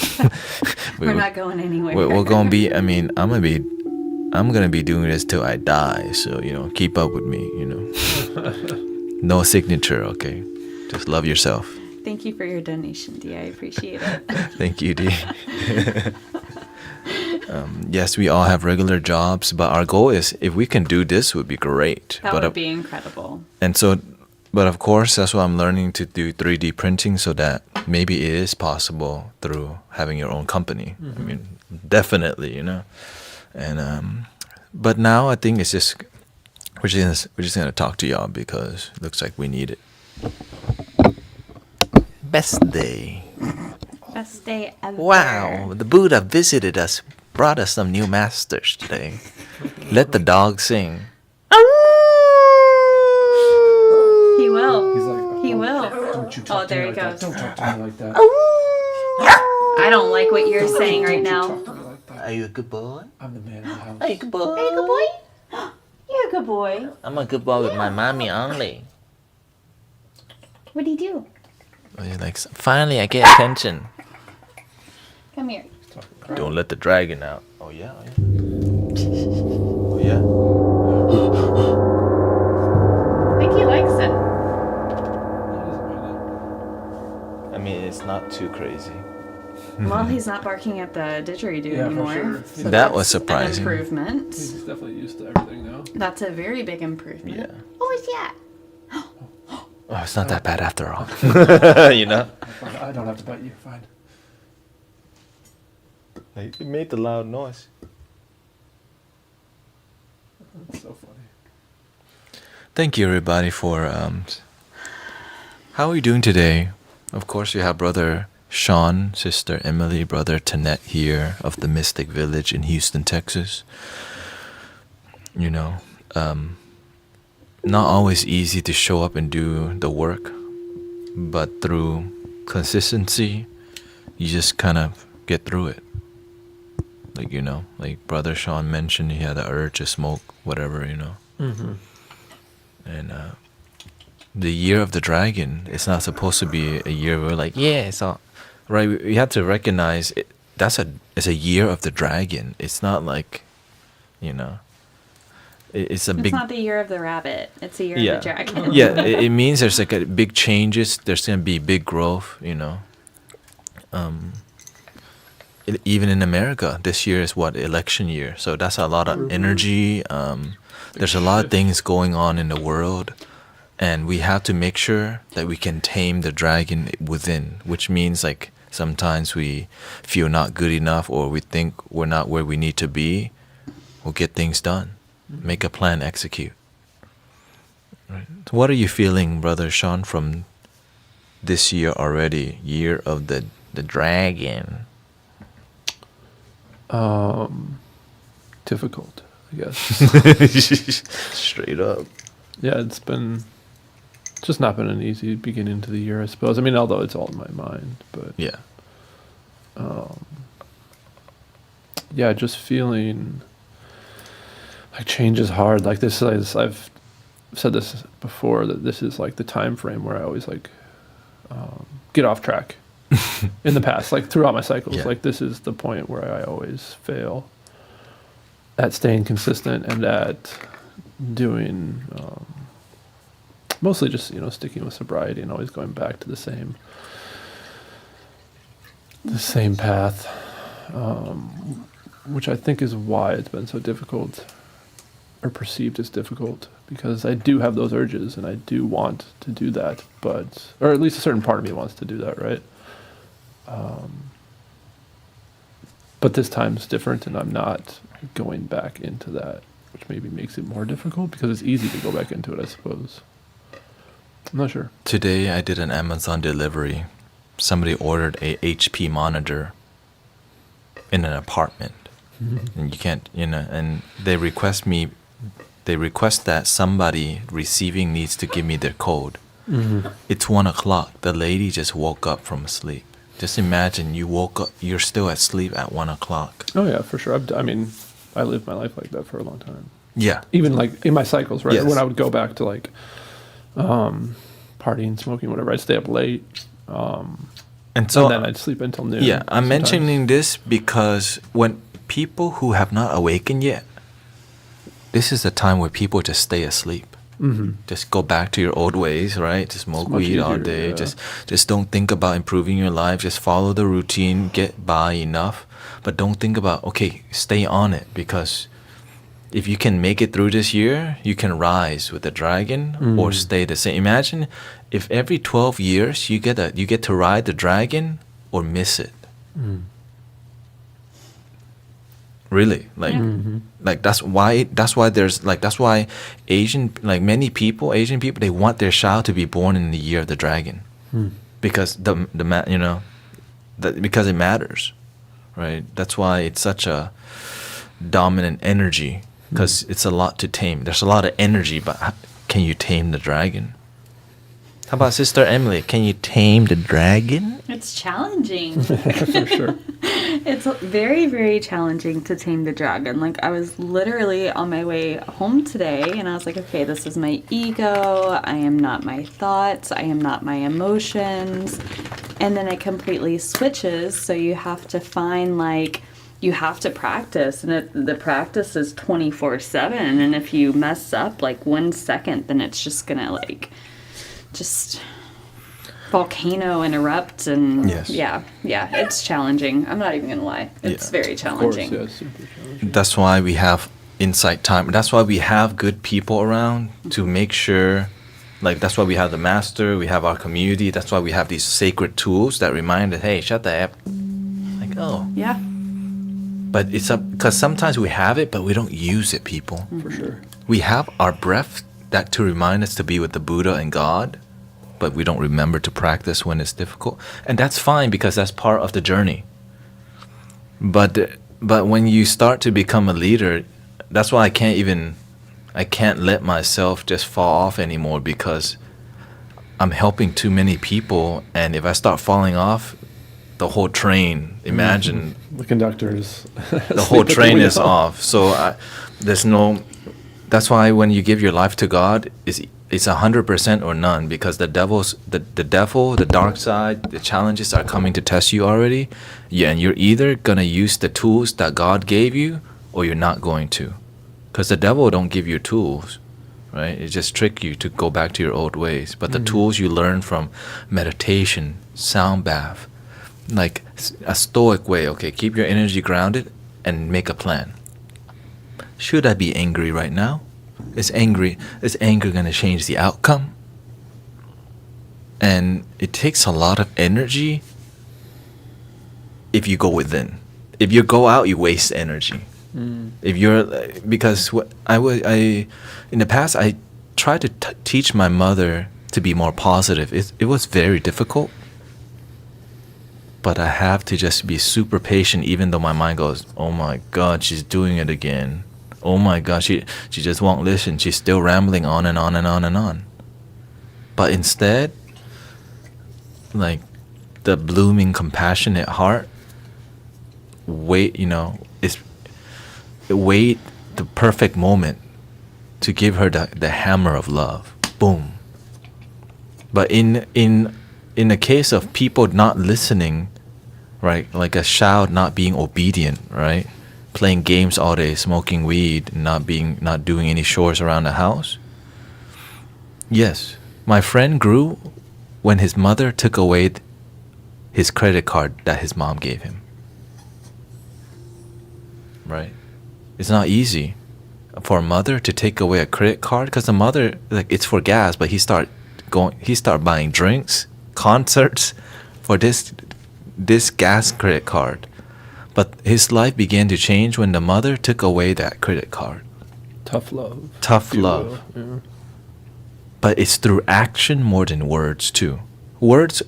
We're not going anywhere. We're gonna be. I mean, I'm gonna be doing this till I die. So keep up with me. No signature, okay? Just love yourself. Thank you for your donation, D. I appreciate it. Thank you, D. Yes, we all have regular jobs, but our goal is if we can do this, would be great. That would be incredible. And so, but of course, that's why I'm learning to do 3D printing so that maybe it is possible through having your own company. I mean, definitely, And but now I think it's just we're just gonna talk to y'all because it looks like we need it. Best day. Best day ever. Wow, the Buddha visited us, brought us some new masters today. Let the dog sing. He will. He's like, He will. Don't you talk to there me he like that. goes. Don't talk to me like that. I don't like what you're saying right now. Don't talk to me like that. Are you a good boy? I'm the man of the house. Are you a good boy? Are you a good boy? You're a good boy. I'm a good boy with my mommy only. What'd he do? Oh, you're like, finally I get attention. Come here. Don't let the dragon out. Oh yeah. Oh yeah. I think he likes it. I mean, it's not too crazy. Well, he's not barking at the didgeridoo Yeah, for anymore. sure. So That that's was surprising. An improvement. He's definitely used to everything now. That's a very big improvement. Yeah. What was that? Oh, it's not that bad after all. I don't have to bite you. Fine. It made the loud noise. That's so funny. Thank you, everybody, for how are you doing today? Of course, you have Brother Sean, Sister Emily, Brother Tanette here of the Mystic Village in Houston, Texas. Not always easy to show up and do the work, but through consistency, you just kind of get through it. Like Brother Sean mentioned, he had the urge to smoke, whatever, Mm-hmm. And the year of the dragon, it's not supposed to be a year where we're like, yeah, it's all right. We have to recognize it. It's a year of the dragon. It's not like, it's a big. It's not the year of the rabbit. It's the year of the dragon. Yeah, it means there's like a big changes. There's gonna be big growth. Even in America, this year is election year. So that's a lot of energy. There's a lot of things going on in the world, and we have to make sure that we can tame the dragon within, which means like sometimes we feel not good enough or we think we're not where we need to be. We'll get things done. Make a plan, execute. Right. So what are you feeling, Brother Sean, from this year already? Year of the dragon. Difficult, I guess. Straight up. Yeah, it's just not been an easy beginning to the year, I suppose. I mean, although it's all in my mind, but Yeah. yeah, just feeling like change is hard. Like this is, I've said this before, that this is like the time frame where I always get off track in the past, like throughout my cycles. Yeah. Like this is the point where I always fail at staying consistent and at doing mostly just sticking with sobriety and always going back to the same path, which I think is why it's been so difficult, or perceived as difficult, because I do have those urges and I do want to do that, but, or at least a certain part of me wants to do that, right? But this time's different and I'm not going back into that, which maybe makes it more difficult because it's easy to go back into it, I suppose. I'm not sure. Today I did an Amazon delivery. Somebody ordered a HP monitor in an apartment. And you can't, and they request that somebody receiving needs to give me their code. It's 1:00. The lady just woke up from sleep. Just imagine you woke up, you're still asleep at 1:00. Oh yeah, for sure. I mean, I lived my life like that for a long time. Yeah. Even like in my cycles, right? Yes. When I would go back to like partying, smoking, whatever. I'd stay up late. And so And then I'd sleep until noon. yeah, I'm sometimes. mentioning this because when people who have not awakened yet, this is the time where people just stay asleep. Mm-hmm. Just go back to your old ways, right? Just smoke much weed all easier, day. yeah. Just don't think about improving your life. Just follow the routine, get by enough, but don't think about okay, stay on it, because if you can make it through this year, you can rise with the dragon or stay the same. Imagine if every 12 years you get to ride the dragon or miss it. Really, like that's why Asian many people, they want their child to be born in the year of the dragon, because because it matters, right? That's why it's such a dominant energy, because it's a lot to tame. There's a lot of energy, but can you tame the dragon? How about Sister Emily? Can you tame the dragon? It's challenging. For sure. It's very, very challenging to tame the dragon. Like, I was literally on my way home today, and I was like, okay, this is my ego. I am not my thoughts. I am not my emotions. And then it completely switches. So you have to find, you have to practice. And the practice is 24/7. And if you mess up, 1 second, then it's just going to, just volcano erupt. And Yes. yeah, it's challenging. I'm not even gonna lie, it's very Of course, challenging. yeah, super challenging. That's why we have insight time. That's why we have good people around to make sure, that's why we have the master, we have our community. That's why we have these sacred tools that remind us, hey, shut the app. Yeah, But it's because sometimes we have it, but we don't use it, people. For sure. We have our breath that to remind us to be with the Buddha and God, but we don't remember to practice when it's difficult. And that's fine, because that's part of the journey. But when you start to become a leader, that's why I can't let myself just fall off anymore, because I'm helping too many people, and if I start falling off, the whole train, imagine The conductors. the whole train is off. So that's why when you give your life to God, it's 100% or none, because the devil, the dark side, the challenges are coming to test you already. Yeah, and you're either gonna use the tools that God gave you, or you're not going to, because the devil don't give you tools, right? It just trick you to go back to your old ways. But the tools you learn from meditation, sound bath, like a stoic way. Okay, keep your energy grounded and make a plan. Should I be angry right now? Is anger going to change the outcome? And it takes a lot of energy if you go within. If you go out, you waste energy. If you're, because in the past, I tried to teach my mother to be more positive. It was very difficult. But I have to just be super patient, even though my mind goes, oh my God, she's doing it again. Oh my God, she just won't listen. She's still rambling on and on and on and on. But instead, the blooming, compassionate heart, wait the perfect moment to give her the hammer of love. Boom. But in the case of people not listening, right, like a child not being obedient, right, playing games all day, smoking weed, not doing any chores around the house. Yes, my friend grew when his mother took away his credit card that his mom gave him. Right? It's not easy for a mother to take away a credit card, because the mother, it's for gas, but he start buying drinks, concerts for this gas credit card. But his life began to change when the mother took away that credit card. Tough love. Tough if you love. will, yeah. But it's through action more than words too. Words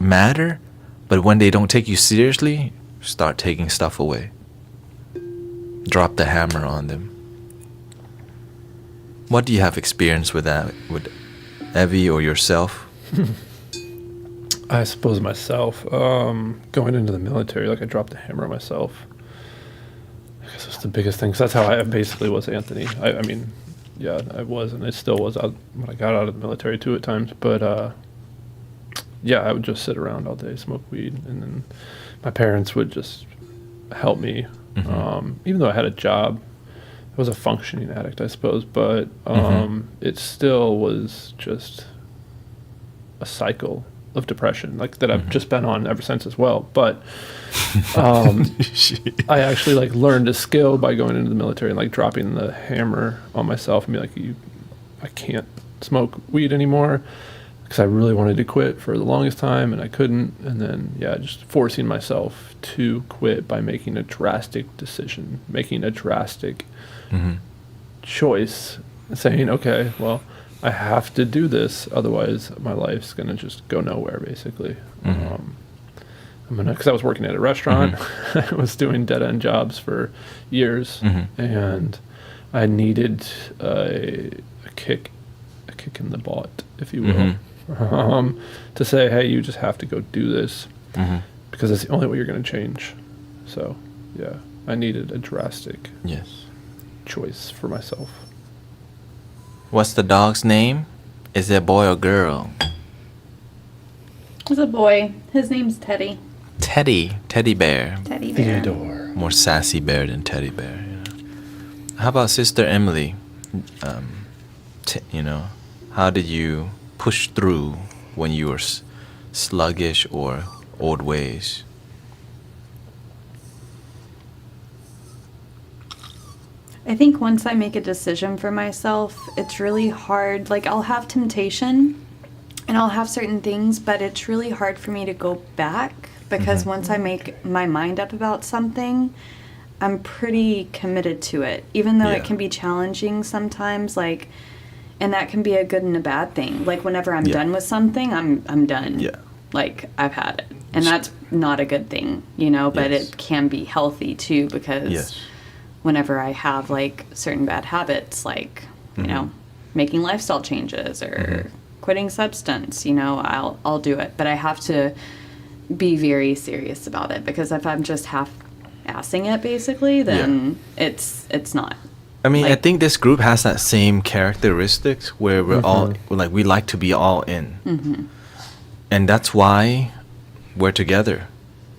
matter, but when they don't take you seriously, start taking stuff away. Drop the hammer on them. What do you have experience with that, with Evie or yourself? I suppose myself, going into the military, I dropped the hammer on myself. I guess that's the biggest thing, 'cause that's how I basically was Anthony. I mean, yeah, I was, and it still was out when I got out of the military too at times. But yeah, I would just sit around all day, smoke weed, and then my parents would just help me. Even though I had a job, I was a functioning addict, I suppose, but it still was just a cycle of depression, like that I've just been on ever since as well. But I actually like learned a skill by going into the military and like dropping the hammer on myself and be like, I can't smoke weed anymore, because I really wanted to quit for the longest time and I couldn't. And then, yeah, just forcing myself to quit by making a drastic decision, making a drastic choice, saying, okay, well, I have to do this, otherwise my life's gonna just go nowhere, basically. Because I was working at a restaurant, I was doing dead end jobs for years, and I needed a kick in the butt, if you will, to say, hey, you just have to go do this, because it's the only way you're gonna change. So, yeah, I needed a drastic choice for myself. What's the dog's name? Is it a boy or girl? It's a boy. His name's Teddy. Teddy bear. Teddy bear. Theodore. More sassy bear than teddy bear. Yeah. How about Sister Emily? How did you push through when you were sluggish or old ways? I think once I make a decision for myself, it's really hard. Like, I'll have temptation and I'll have certain things, but it's really hard for me to go back, because once I make my mind up about something, I'm pretty committed to it, even though it can be challenging sometimes, like, and that can be a good and a bad thing. Like, whenever I'm done with something, I'm done. Yeah. Like, I've had it. And that's not a good thing, but it can be healthy too, because whenever I have like certain bad habits, like, making lifestyle changes or quitting substance, I'll do it. But I have to be very serious about it, because if I'm just half-assing it, basically, then it's not. I mean, I think this group has that same characteristics where we're all, like, we like to be all in. And that's why we're together.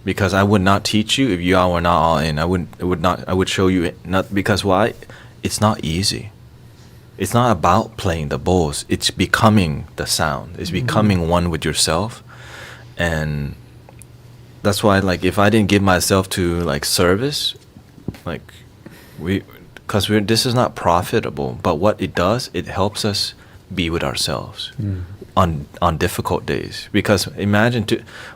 Because I would not teach you if you all were not all in. I would show you not, because why? It's not easy. It's not about playing the bowls. It's becoming the sound. It's becoming one with yourself. And that's why, like, if I didn't give myself to like service, like, because this is not profitable, but what it does, it helps us be with ourselves on difficult days. Because imagine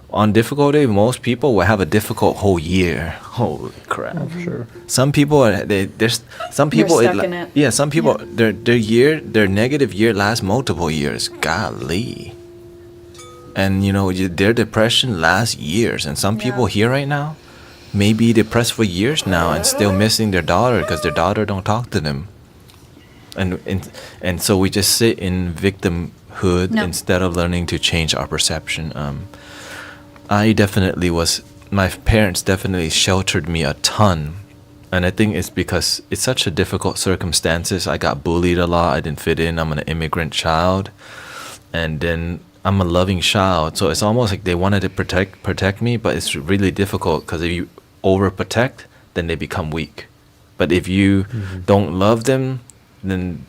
on difficult days, most people will have a difficult whole year. Holy crap! Sure. Some people there's some people stuck in it. Yeah, some people their negative year lasts multiple years. Golly. And their depression lasts years. And some people here right now may be depressed for years now and still missing their daughter because their daughter don't talk to them. And so we just sit in victimhood instead of learning to change our perception. My parents definitely sheltered me a ton. And I think it's because it's such a difficult circumstances. I got bullied a lot. I didn't fit in. I'm an immigrant child. And then I'm a loving child. So it's almost like they wanted to protect me, but it's really difficult, because if you overprotect, then they become weak. But if you don't love them, then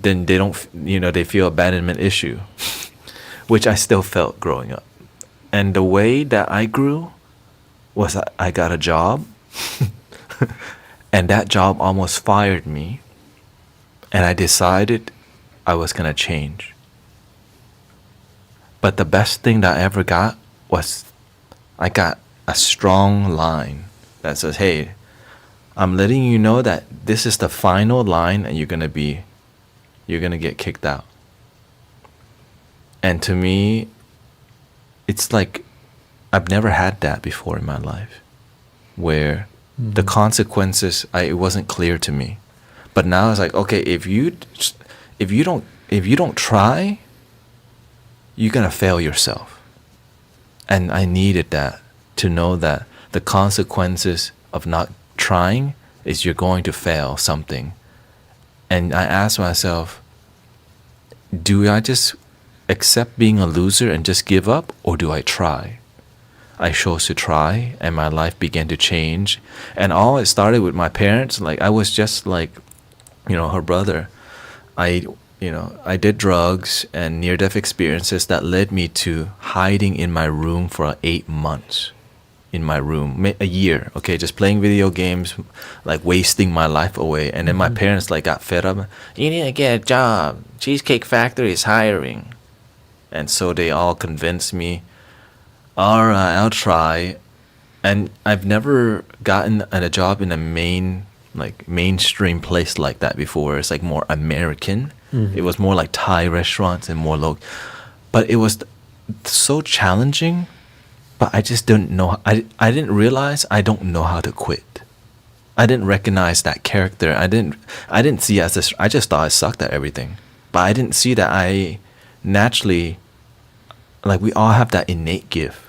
they don't, they feel abandonment issue, which I still felt growing up. And the way that I grew was I got a job and that job almost fired me, and I decided I was going to change. But the best thing that I ever got was I got a strong line that says, hey, I'm letting you know that this is the final line and you're going to get kicked out. And to me, it's like I've never had that before in my life, where the consequences, it wasn't clear to me. But now it's like, okay, if you don't try, you're going to fail yourself. And I needed that, to know that the consequences of not trying is you're going to fail something. And I asked myself, do I just accept being a loser and just give up, or do I try? I chose to try, and my life began to change. And all it started with my parents. Like, I was just like, her brother. I did drugs and near-death experiences that led me to hiding in my room for 8 months. In my room, a year, okay, just playing video games, like wasting my life away. And then my parents like got fed up. You need to get a job. Cheesecake Factory is hiring. And so they all convinced me, all right, I'll try. And I've never gotten a job in a mainstream place like that before. It's like more American. It was more like Thai restaurants and more local. But it was so challenging. But I just didn't know. I didn't realize I don't know how to quit. I didn't recognize that character. I didn't see as this. I just thought I sucked at everything. But I didn't see that I naturally, like, we all have that innate gift,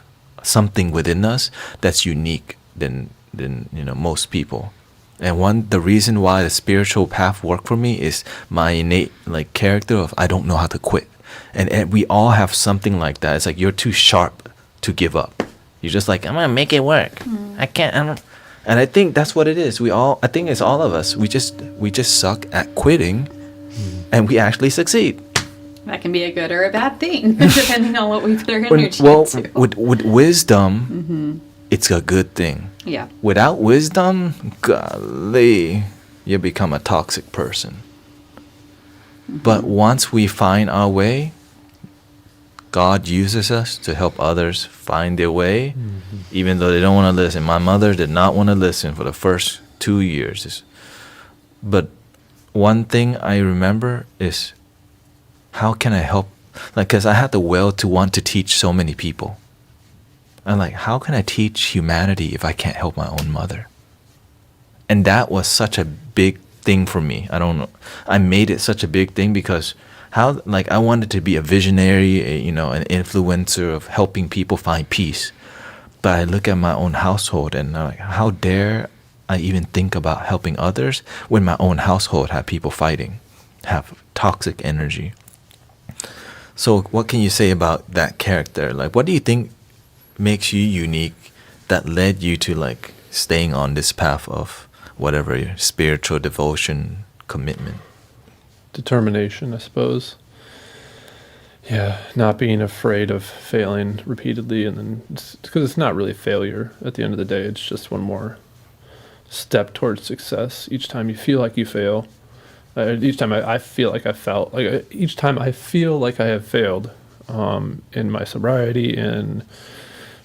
something within us that's unique than most people. And the reason why the spiritual path worked for me is my innate like character of I don't know how to quit. And we all have something like that. It's like you're too sharp to give up. You're just like, I'm gonna make it work. I can't. And I think that's what it is. I think it's all of us. We just suck at quitting, and we actually succeed. That can be a good or a bad thing, depending on what we put our energy into. With wisdom, it's a good thing. Yeah. Without wisdom, golly, you become a toxic person. But once we find our way, God uses us to help others find their way, even though they don't want to listen. My mother did not want to listen for the first 2 years. But one thing I remember is, how can I help? Like, because I had the will to want to teach so many people. I'm like, how can I teach humanity if I can't help my own mother? And that was such a big thing for me. I don't know. I made it such a big thing because I wanted to be a visionary, an influencer of helping people find peace. But I look at my own household and I'm like, how dare I even think about helping others when my own household have people fighting, have toxic energy. So what can you say about that character? Like, what do you think makes you unique that led you to like staying on this path of whatever your spiritual devotion, commitment? Determination, I suppose. Yeah, not being afraid of failing repeatedly, and then because it's not really failure at the end of the day, it's just one more step towards success. Each time you feel like you fail, each time I feel like I felt like each time I feel like I have failed in my sobriety and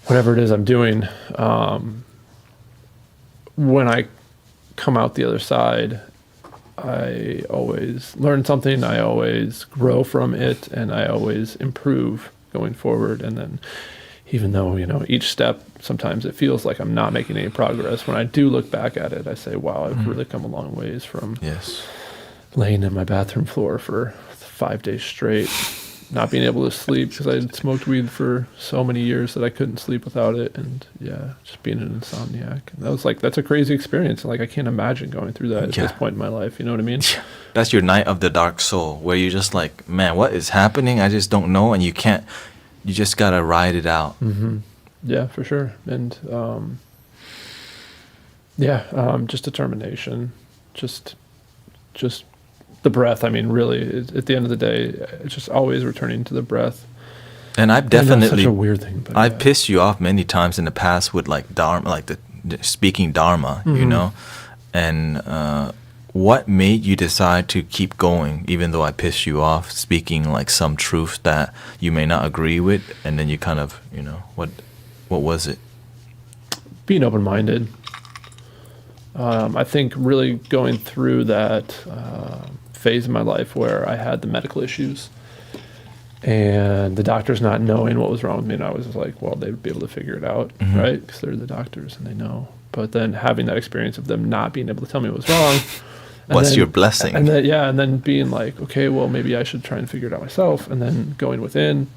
whatever it is I'm doing, when I come out the other side, I always learn something, I always grow from it, and I always improve going forward. And then even though, each step, sometimes it feels like I'm not making any progress, when I do look back at it, I say, wow, I've really come a long ways from laying in my bathroom floor for 5 days straight, not being able to sleep because I had smoked weed for so many years that I couldn't sleep without it, and just being an insomniac. And that's a crazy experience. Like, I can't imagine going through that at this point in my life. You know what I mean? That's your night of the dark soul, where you're just like, man, what is happening? I just don't know, and you just gotta ride it out. Yeah, for sure. And just determination, just the breath. I mean, really, at the end of the day, it's just always returning to the breath. And I've definitely, such a weird thing, but I've pissed you off many times in the past with like Dharma, like the speaking Dharma, and what made you decide to keep going, even though I pissed you off, speaking like some truth that you may not agree with, and then you kind of, what was it? Being open-minded. I think really going through that phase in my life where I had the medical issues and the doctors not knowing what was wrong with me, and I was just like, well, they would be able to figure it out, right? Because they're the doctors and they know. But then having that experience of them not being able to tell me what was wrong. What's your blessing? And then being like, okay, well, maybe I should try and figure it out myself, and then going within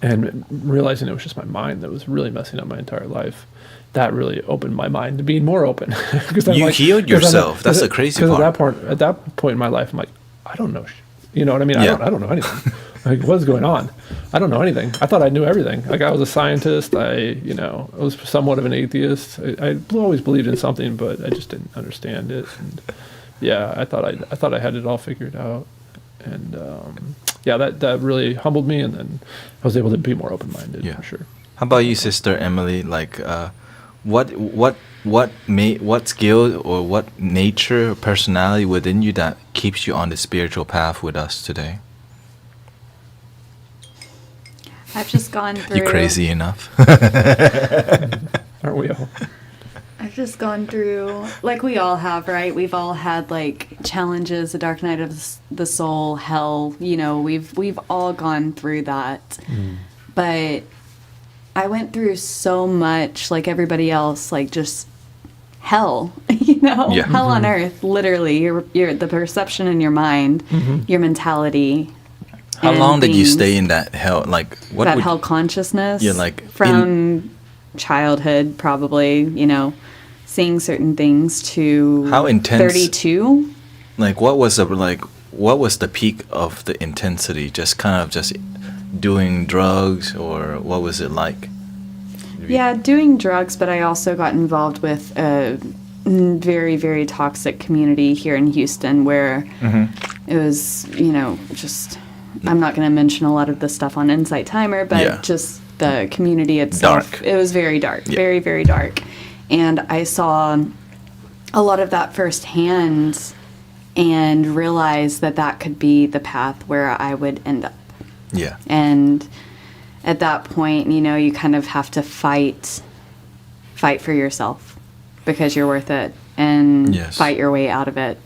and realizing it was just my mind that was really messing up my entire life. That really opened my mind to being more open. You healed yourself. That's the crazy part. Because at that point in my life, I'm like, I don't know. You know what I mean? Yeah. I don't know anything. Like, what's going on? I don't know anything. I thought I knew everything. Like, I was a scientist. I was somewhat of an atheist. I always believed in something, but I just didn't understand it. And yeah, I thought I had it all figured out. And yeah, that really humbled me, and then I was able to be more open-minded, for sure. How about you, Sister Emily? Like, what skill or what nature or personality within you that keeps you on the spiritual path with us today? I've just gone through... You crazy enough? Aren't we all? I've just gone through, like we all have, right? We've all had like challenges, the dark night of the soul, hell. We've all gone through that. But I went through so much, like everybody else, like just hell. Hell on earth. Literally, your the perception in your mind, your mentality. How long did you stay in that hell? Like what? That hell consciousness. Yeah, like from childhood, probably. Seeing certain things to how intense? 32. Like what was the peak of the intensity? Just kind of just doing drugs, or what was it like? Yeah, doing drugs, but I also got involved with a very, very toxic community here in Houston where it was, just, I'm not going to mention a lot of the stuff on Insight Timer, but just the community itself. Dark. It was very dark, very, very dark. And I saw a lot of that firsthand and realized that could be the path where I would end up. Yeah. And at that point, you kind of have to fight for yourself because you're worth it, and fight your way out of it,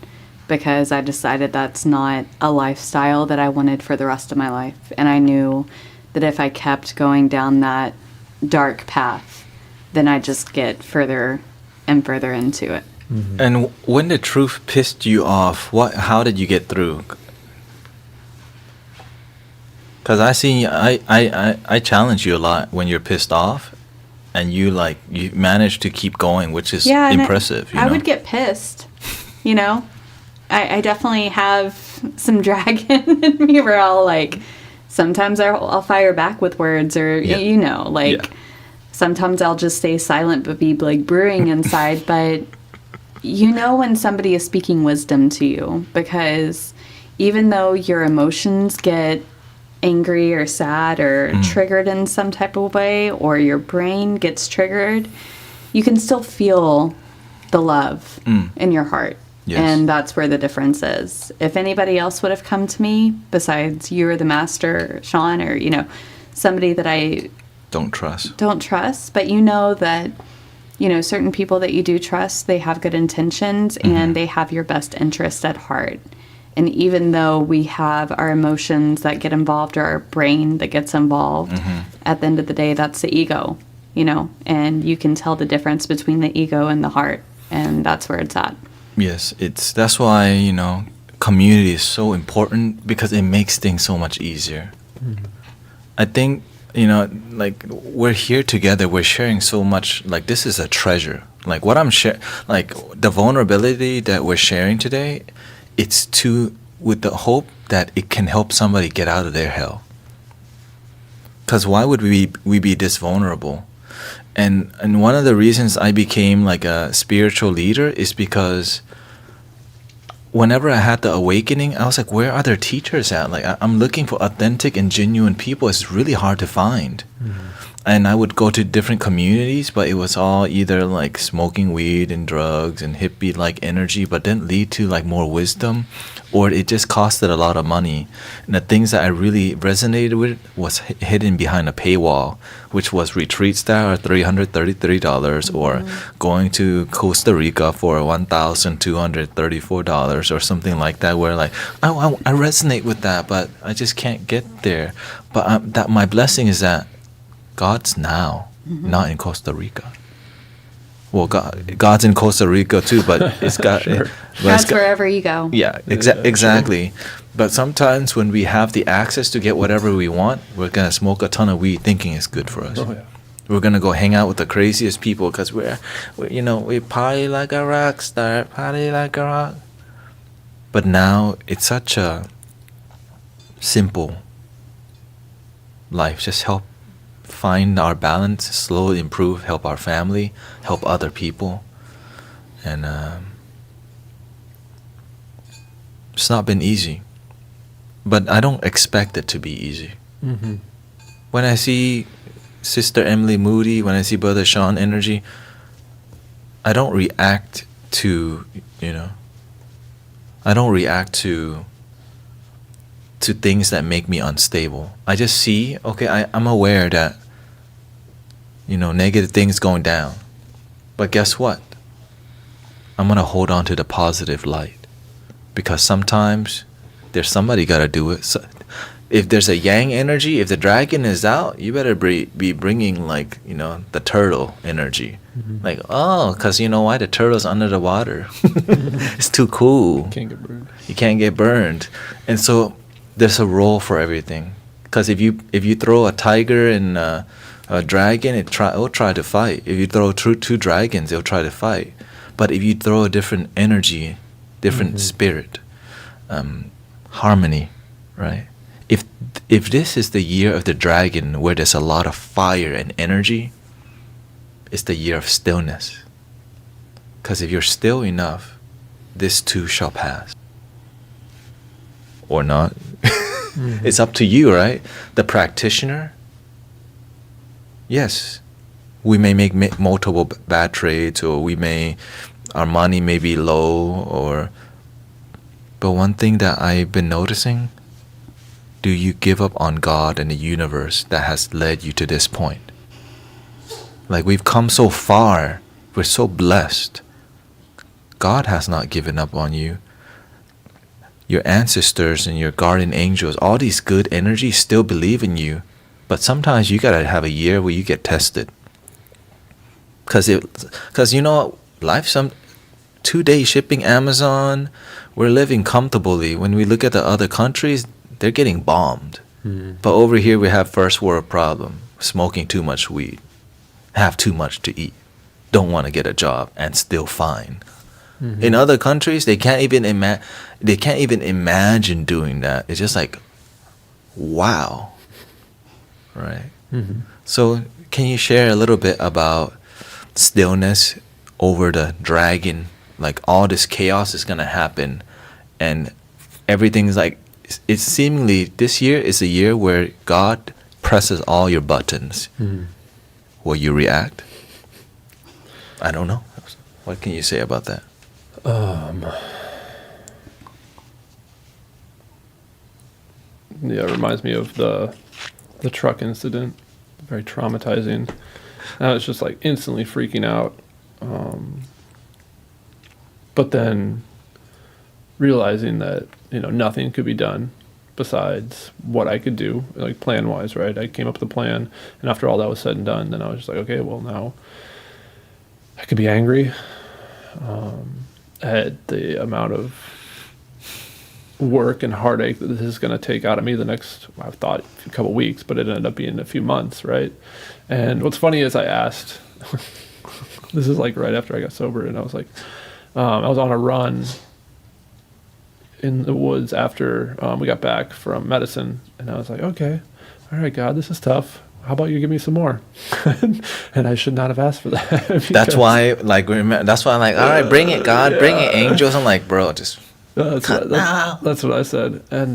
because I decided that's not a lifestyle that I wanted for the rest of my life. And I knew that if I kept going down that dark path, then I just get further and further into it. And when the truth pissed you off, how did you get through? Because I challenge you a lot when you're pissed off, and you manage to keep going, which is impressive. I would get pissed, I definitely have some dragon in me where I'll sometimes I'll fire back with words, or sometimes I'll just stay silent but be brewing inside. But when somebody is speaking wisdom to you, because even though your emotions get angry or sad or triggered in some type of way, or your brain gets triggered, you can still feel the love in your heart. Yes. And that's where the difference is. If anybody else would have come to me besides you or the master, Sean, or somebody that I don't trust, but that certain people that you do trust, they have good intentions and they have your best interest at heart. And even though we have our emotions that get involved, or our brain that gets involved, at the end of the day, that's the ego, and you can tell the difference between the ego and the heart, and that's where it's at. Yes, that's why, community is so important, because it makes things so much easier. I think, we're here together, we're sharing so much, this is a treasure. What I'm sharing, the vulnerability that we're sharing today, it's with the hope that it can help somebody get out of their hell. Because why would we be this vulnerable? And one of the reasons I became a spiritual leader is because whenever I had the awakening, I was like, where are their teachers at? I'm looking for authentic and genuine people. It's really hard to find. And I would go to different communities, but it was all either smoking weed and drugs and hippie energy, but didn't lead to more wisdom, or it just costed a lot of money. And the things that I really resonated with was hidden behind a paywall, which was retreats that are $333, or going to Costa Rica for $1,234 or something like that, where I resonate with that, but I just can't get there. But that my blessing is that God's now, not in Costa Rica. Well, God's in Costa Rica too, but it's got. Sure. but God's it's got- wherever you go. Yeah, Yeah, exactly. But sometimes when we have the access to get whatever we want, we're gonna smoke a ton of weed thinking it's good for us. Oh yeah. We're gonna go hang out with the craziest people because we party like a rock star, party like a rock. But now it's such a simple life. Just help find our balance, slowly improve, help our family, help other people, and it's not been easy. But I don't expect it to be easy. Mm-hmm. When I see Sister Emily Moody, when I see Brother Sean Energy, I don't react to, I don't react to things that make me unstable. I just see, okay, I'm aware that, negative things going down. But guess what? I'm going to hold on to the positive light. Because sometimes there's somebody got to do it. So, if there's a yang energy, if the dragon is out, you better be bringing the turtle energy. Mm-hmm. Like, oh, because you know why? The turtle's under the water. It's too cool. Can't get burned. You can't get burned. And so there's a role for everything. Because if you throw a tiger and a dragon, it'll try to fight. If you throw two dragons, it'll try to fight. But if you throw a different energy, different spirit, harmony, right? If this is the year of the dragon where there's a lot of fire and energy, it's the year of stillness. Because if you're still enough, this too shall pass. Or not. Mm-hmm. It's up to you, right? The practitioner, yes, we may make multiple bad trades, or our money may be low, but one thing that I've been noticing, do you give up on God and the universe that has led you to this point? Like, we've come so far, we're so blessed. God has not given up on you. Your ancestors and your guardian angels, all these good energies still believe in you. But sometimes you gotta have a year where you get tested. Cause life, 2-day shipping Amazon, we're living comfortably. When we look at the other countries, they're getting bombed. Mm-hmm. But over here we have first world problem, smoking too much weed, have too much to eat, don't want to get a job, and still fine. Mm-hmm. In other countries, they can't even imagine doing that. It's just like, wow, right? Mm-hmm. So, can you share a little bit about stillness over the dragon? Like, all this chaos is gonna happen, and everything's like, it's seemingly this year is a year where God presses all your buttons. Mm-hmm. Will you react? I don't know. What can you say about that? Yeah, it reminds me of the truck incident. Very traumatizing. I was just like instantly freaking out. But then realizing that, nothing could be done besides what I could do, like plan-wise, right? I came up with a plan, and after all that was said and done, then I was just like, okay, well, now I could be angry at the amount of work and heartache that this is going to take out of me the next, I thought a couple weeks, but it ended up being a few months, right? And what's funny is I asked, this is like right after I got sober, and I was like, I was on a run in the woods after we got back from medicine, and I was like, okay, all right, God, this is tough. How about you give me some more? And I should not have asked for that. That's why, I'm like, all right, bring it, God, bring it, angels. I'm like, bro, just that's what I said, and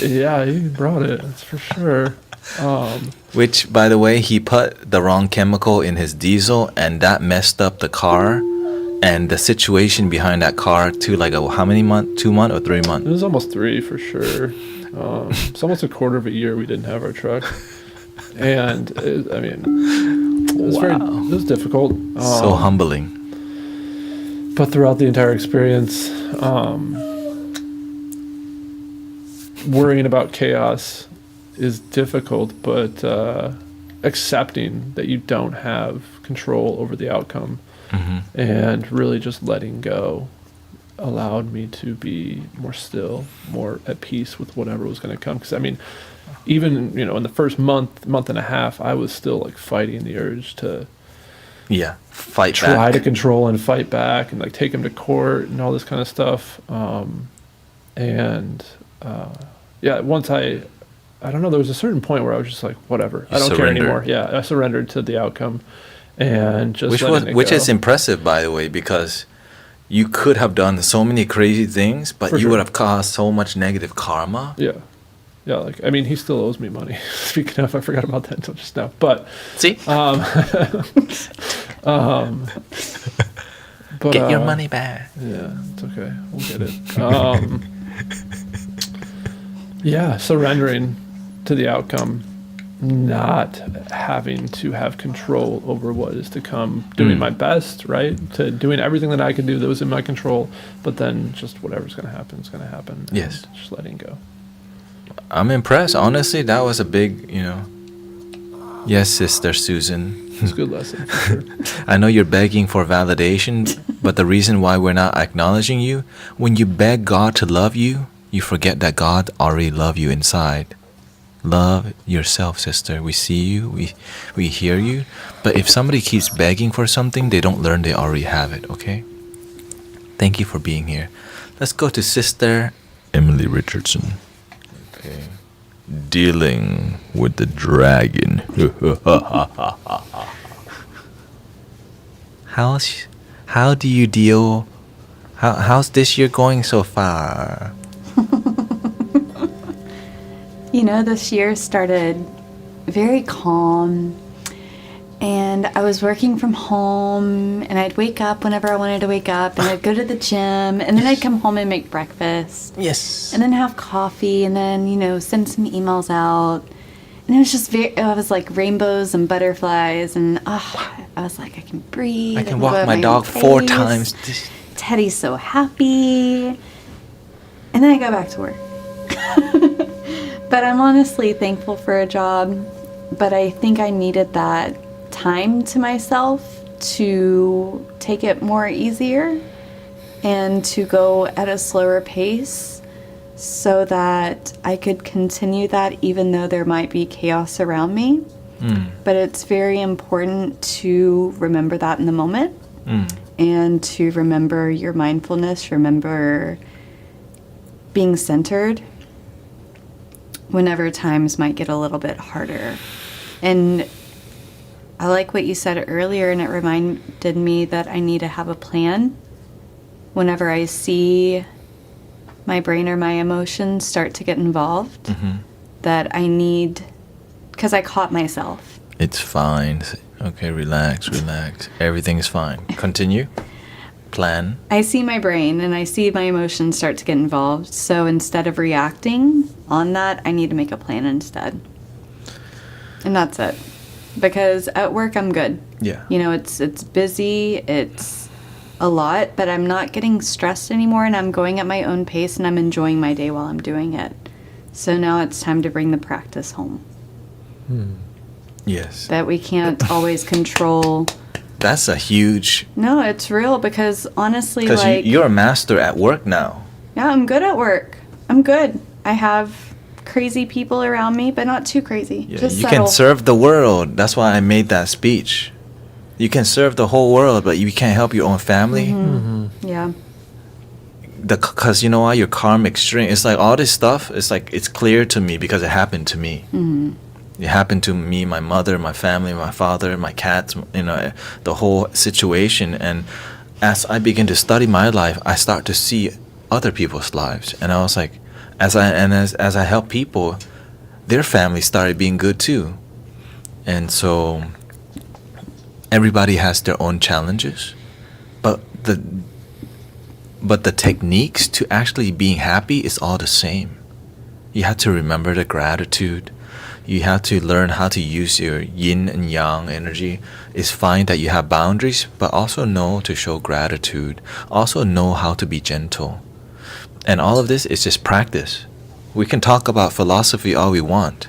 yeah, he brought it. That's for sure. Which, by the way, he put the wrong chemical in his diesel, and that messed up the car. And the situation behind that car too, like how many months? 2 months or 3 months? It was almost 3 for sure. It's almost a quarter of a year we didn't have our truck, and it was Wow. it was difficult. So humbling. But throughout the entire experience, worrying about chaos is difficult, but accepting that you don't have control over the outcome And really just letting go allowed me to be more still, more at peace with whatever was going to come. Because I mean, even in the first month and a half, I was still like fighting the urge to fight try back. to control and fight back and like take him to court and all this kind of stuff. Once I don't know, there was a certain point where I was just like, whatever, I don't care anymore. Yeah, I surrendered to the outcome, and just which is impressive, by the way, because you could have done so many crazy things, but you would have caused so much negative karma. Yeah. Like I mean, he still owes me money. Speaking of, I forgot about that until just now. But see, but, get your money back. Yeah, it's okay. We'll get it. Surrendering to the outcome, not having to have control over what is to come, doing my best, right? To doing everything that I could do that was in my control, but then just whatever's going to happen is going to happen. Yes. Just letting go. I'm impressed. Honestly, that was a big, Yes, Sister Susan. It's a good lesson. For sure. I know you're begging for validation, but the reason why we're not acknowledging you, when you beg God to love you, you forget that God already loves you inside. Love yourself, sister. We see you, we hear you. But if somebody keeps begging for something, they don't learn they already have it, okay? Thank you for being here. Let's go to Sister Emily Richardson. Okay. Dealing with the dragon. How do you deal? How's this year going so far? This year started very calm, and I was working from home, and I'd wake up whenever I wanted to wake up, and I'd go to the gym, and then I'd come home and make breakfast. Yes. And then have coffee, and then, send some emails out. And it was just I was like rainbows and butterflies, and I was like, I can breathe. I can walk my dog 4 times. Teddy's so happy. And then I go back to work. But I'm honestly thankful for a job, but I think I needed that time to myself to take it more easier and to go at a slower pace so that I could continue that even though there might be chaos around me. But it's very important to remember that in the moment and to remember your mindfulness, remember being centered whenever times might get a little bit harder. And I like what you said earlier, and it reminded me that I need to have a plan whenever I see my brain or my emotions start to get involved, that I need, because I caught myself. It's fine. Okay, relax. Everything's fine. Continue. Plan. I see my brain and I see my emotions start to get involved. So instead of reacting on that, I need to make a plan instead. And that's it. Because at work, I'm good. Yeah. It's busy. It's a lot, but I'm not getting stressed anymore, and I'm going at my own pace, and I'm enjoying my day while I'm doing it. So now it's time to bring the practice home. Yes. That we can't always control. That's a huge... No, it's real, because honestly, because you're a master at work now. Yeah, I'm good at work. I'm good. I have crazy people around me, but not too crazy. Yeah, just you subtle. can serve the world. That's why I made that speech. You can serve the whole world, but you can't help your own family. Yeah. Because you know what? Your karmic string. It's like all this stuff. It's like it's clear to me because it happened to me. It happened to me, my mother, my family, my father, my cats. The whole situation. And as I begin to study my life, I start to see other people's lives, and I was like, as I help people, their families started being good too. And so everybody has their own challenges, but the techniques to actually being happy is all the same. You have to remember the gratitude. You have to learn how to use your yin and yang energy. It's fine that you have boundaries, but also know to show gratitude. Also know how to be gentle. And all of this is just practice. We can talk about philosophy all we want,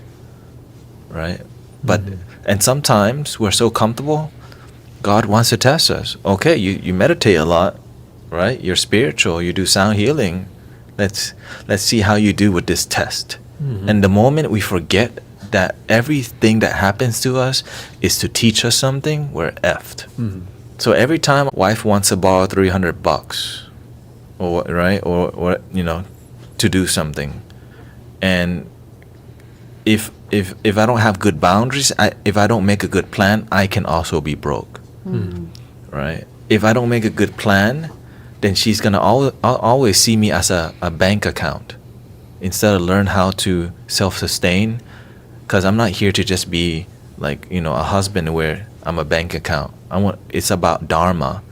right? But and sometimes we're so comfortable, God wants to test us. Okay, you meditate a lot, right? You're spiritual. You do sound healing. Let's see how you do with this test. And the moment we forget that everything that happens to us is to teach us something, we're effed. So every time wife wants to borrow $300, or right, or to do something, and if I don't have good boundaries, if I don't make a good plan, I can also be broke. Right? If I don't make a good plan, then she's gonna always see me as a bank account instead of learn how to self-sustain. Because I'm not here to just be like a husband where I'm a bank account. It's about Dharma.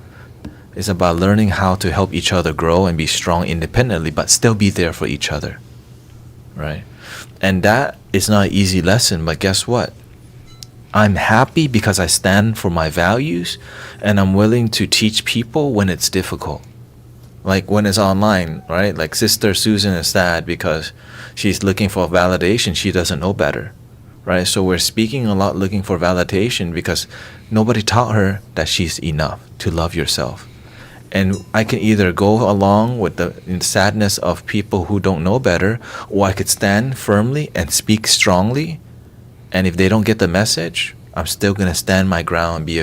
It's about learning how to help each other grow and be strong independently, but still be there for each other, right? And that is not an easy lesson, but guess what? I'm happy because I stand for my values, and I'm willing to teach people when it's difficult. Like when it's online, right? Like Sister Susan is sad because she's looking for validation. She doesn't know better, right? So we're speaking a lot looking for validation because nobody taught her that she's enough to love yourself. And I can either go along with the sadness of people who don't know better, or I could stand firmly and speak strongly. And if they don't get the message, I'm still going to stand my ground and be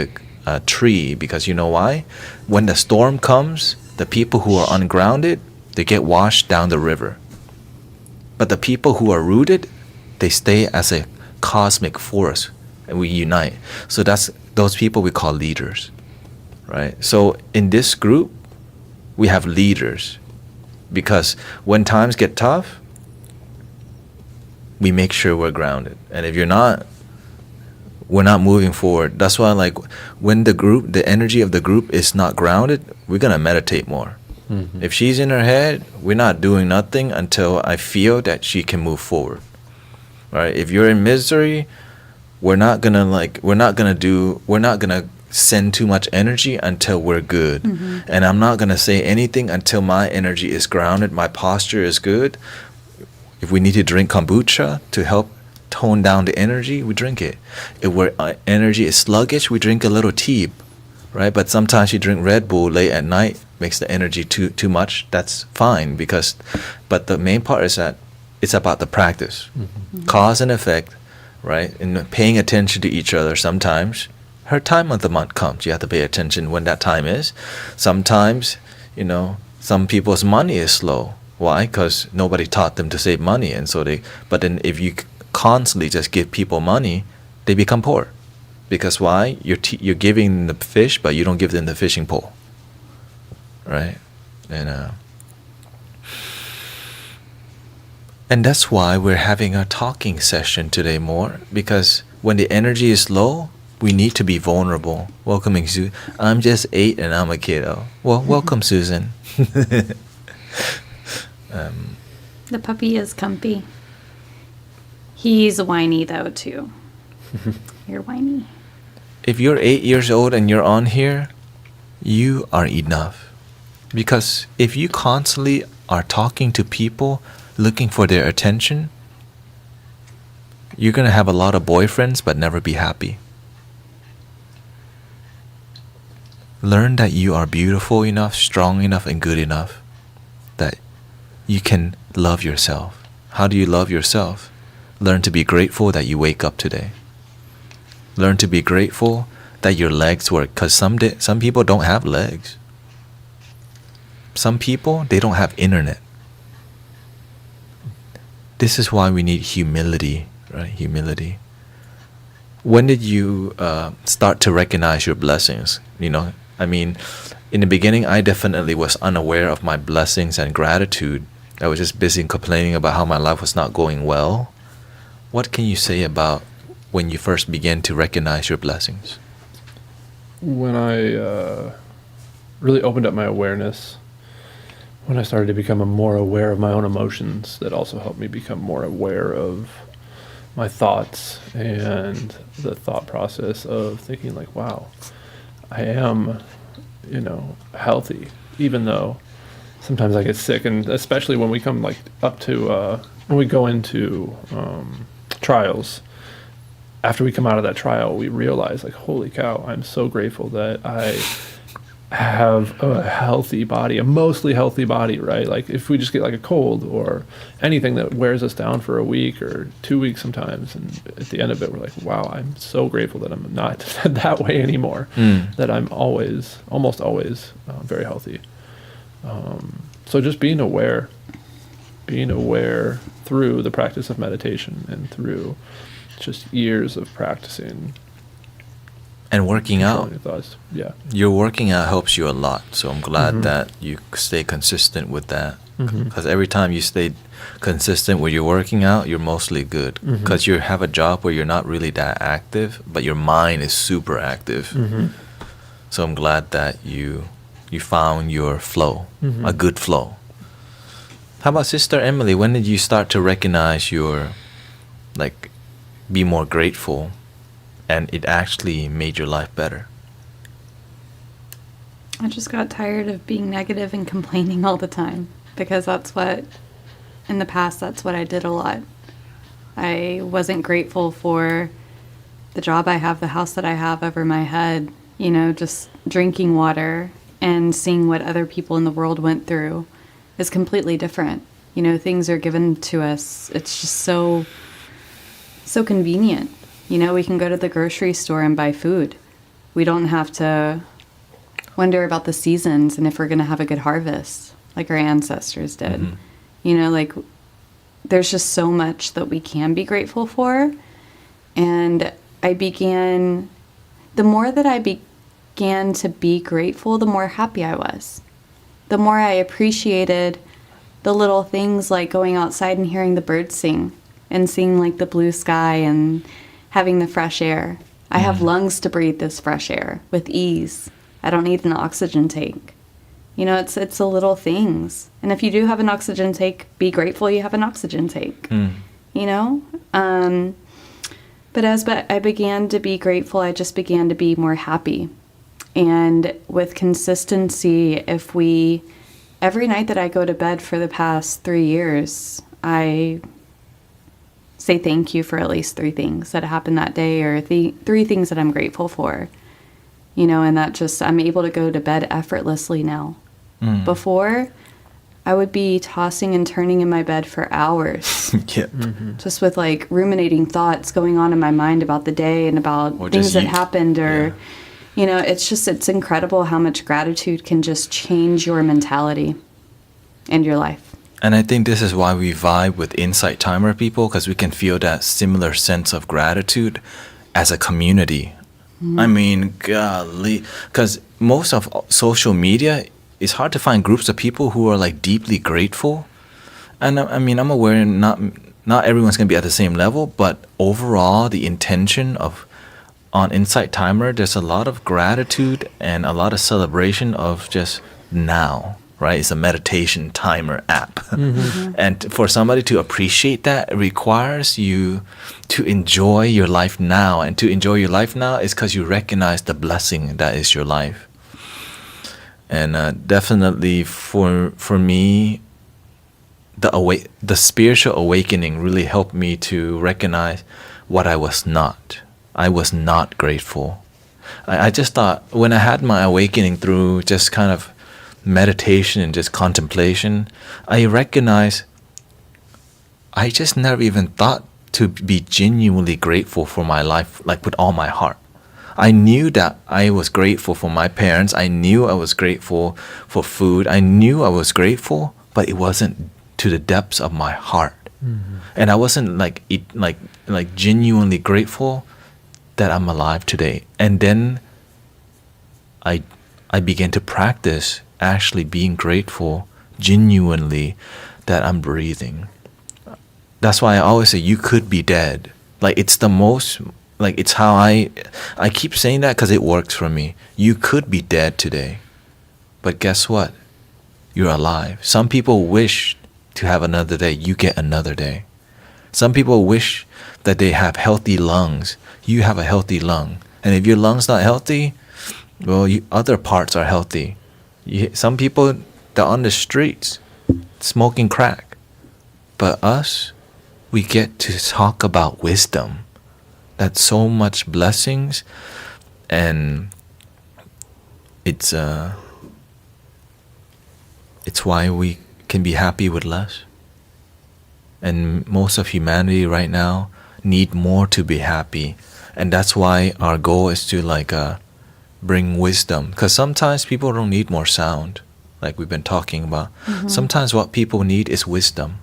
a tree, because you know why? When the storm comes, the people who are ungrounded, they get washed down the river. But the people who are rooted, they stay as a cosmic force, and we unite. So that's those people we call leaders. Right? So in this group, we have leaders, because when times get tough, we make sure we're grounded. And if you're not, we're not moving forward. That's why, like, when the energy of the group is not grounded, we're gonna meditate more. If she's in her head, we're not doing nothing until I feel that she can move forward. Right? If you're in misery, we're not gonna send too much energy until we're good. And I'm not gonna say anything until my energy is grounded, my posture is good. If we need to drink kombucha to help tone down the energy, we drink it. If our energy is sluggish, we drink a little tea, right? But sometimes you drink Red Bull late at night, makes the energy too much. That's fine, but the main part is that it's about the practice, cause and effect, right? And paying attention to each other. Sometimes her time of the month comes. You have to pay attention when that time is. Sometimes, some people's money is slow. Why? Because nobody taught them to save money, and so but then if you constantly just give people money, they become poor. Because why? You're giving them the fish, but you don't give them the fishing pole, right? And that's why we're having a talking session today more, because when the energy is low, we need to be vulnerable. Welcoming Susan. I'm just 8 and I'm a kiddo. Well, welcome, Susan. The puppy is comfy. He's whiny though too. You're whiny. If you're 8 years old and you're on here, you are enough. Because if you constantly are talking to people, looking for their attention, you're going to have a lot of boyfriends but never be happy. Learn that you are beautiful enough, strong enough, and good enough that you can love yourself. How do you love yourself? Learn to be grateful that you wake up today. Learn to be grateful that your legs work, because some people don't have legs. Some people, they don't have internet. This is why we need humility, right? Humility. When did you start to recognize your blessings? In the beginning, I definitely was unaware of my blessings and gratitude. I was just busy complaining about how my life was not going well. What can you say about when you first began to recognize your blessings? When I really opened up my awareness, when I started to become more aware of my own emotions, that also helped me become more aware of my thoughts and the thought process of thinking like, wow, I am, healthy, even though sometimes I get sick. And especially when we come when we go into trials, after we come out of that trial, we realize like, holy cow, I'm so grateful that I have a healthy body, a mostly healthy body, right? Like if we just get like a cold or anything that wears us down for a week or 2 weeks sometimes, and at the end of it, we're like, wow, I'm so grateful that I'm not that way anymore, that I'm almost always very healthy. So just being aware through the practice of meditation and through just years of practicing And working out. controlling your thoughts. Yeah. Your working out helps you a lot. So I'm glad that you stay consistent with that. Because every time you stay consistent with your working out, you're mostly good. Because you have a job where you're not really that active, but your mind is super active. So I'm glad that you found your flow, a good flow. How about Sister Emily? When did you start to recognize be more grateful, and it actually made your life better? I just got tired of being negative and complaining all the time, because in the past, that's what I did a lot. I wasn't grateful for the job I have, the house that I have over my head, just drinking water and seeing what other people in the world went through is completely different. Things are given to us. It's just so convenient. We can go to the grocery store and buy food. We don't have to wonder about the seasons and if we're going to have a good harvest like our ancestors did. There's just so much that we can be grateful for. And the more that I began to be grateful, the more happy I was. The more I appreciated the little things like going outside and hearing the birds sing and seeing like the blue sky and having the fresh air. I have lungs to breathe this fresh air with ease. I don't need an oxygen tank. It's the little things. And if you do have an oxygen tank, be grateful you have an oxygen tank. But as I began to be grateful, I just began to be more happy. And with consistency, every night that I go to bed for the past 3 years, I say thank you for at least 3 things that happened that day, or 3 things that I'm grateful for. And I'm able to go to bed effortlessly now. Before, I would be tossing and turning in my bed for hours. Yep. Just with like ruminating thoughts going on in my mind about the day and about things that happened, or it's incredible how much gratitude can just change your mentality and your life. And I think this is why we vibe with Insight Timer people, because we can feel that similar sense of gratitude as a community. I mean, golly, because most of social media, it's hard to find groups of people who are like deeply grateful. And I'm aware not everyone's going to be at the same level, but overall, the intention on Insight Timer, there's a lot of gratitude and a lot of celebration of just now, right? It's a meditation timer app. And for somebody to appreciate that, it requires you to enjoy your life now. And to enjoy your life now is because you recognize the blessing that is your life. And definitely for me, the spiritual awakening really helped me to recognize what I was not. I was not grateful. I just thought, when I had my awakening through just kind of meditation and just contemplation, I recognized I just never even thought to be genuinely grateful for my life, like with all my heart. I knew that I was grateful for my parents. I knew I was grateful for food. I knew I was grateful, but it wasn't to the depths of my heart. And I wasn't like genuinely grateful that I'm alive today. And then I began to practice actually being grateful genuinely that I'm breathing. That's why I always say you could be dead. Like it's the most, like it's how I keep saying that because it works for me. You could be dead today, but guess what? You're alive. Some people wish to have another day. You get another day. Some people wish that they have healthy lungs. You have a healthy lung. And if your lung's not healthy, well, other parts are healthy. Some people, they're on the streets smoking crack. But us, we get to talk about wisdom. That's so much blessings, and it's why we can be happy with less. And most of humanity right now need more to be happy, and that's why our goal is to like bring wisdom. Because sometimes people don't need more sound, like we've been talking about. Sometimes what people need is wisdom,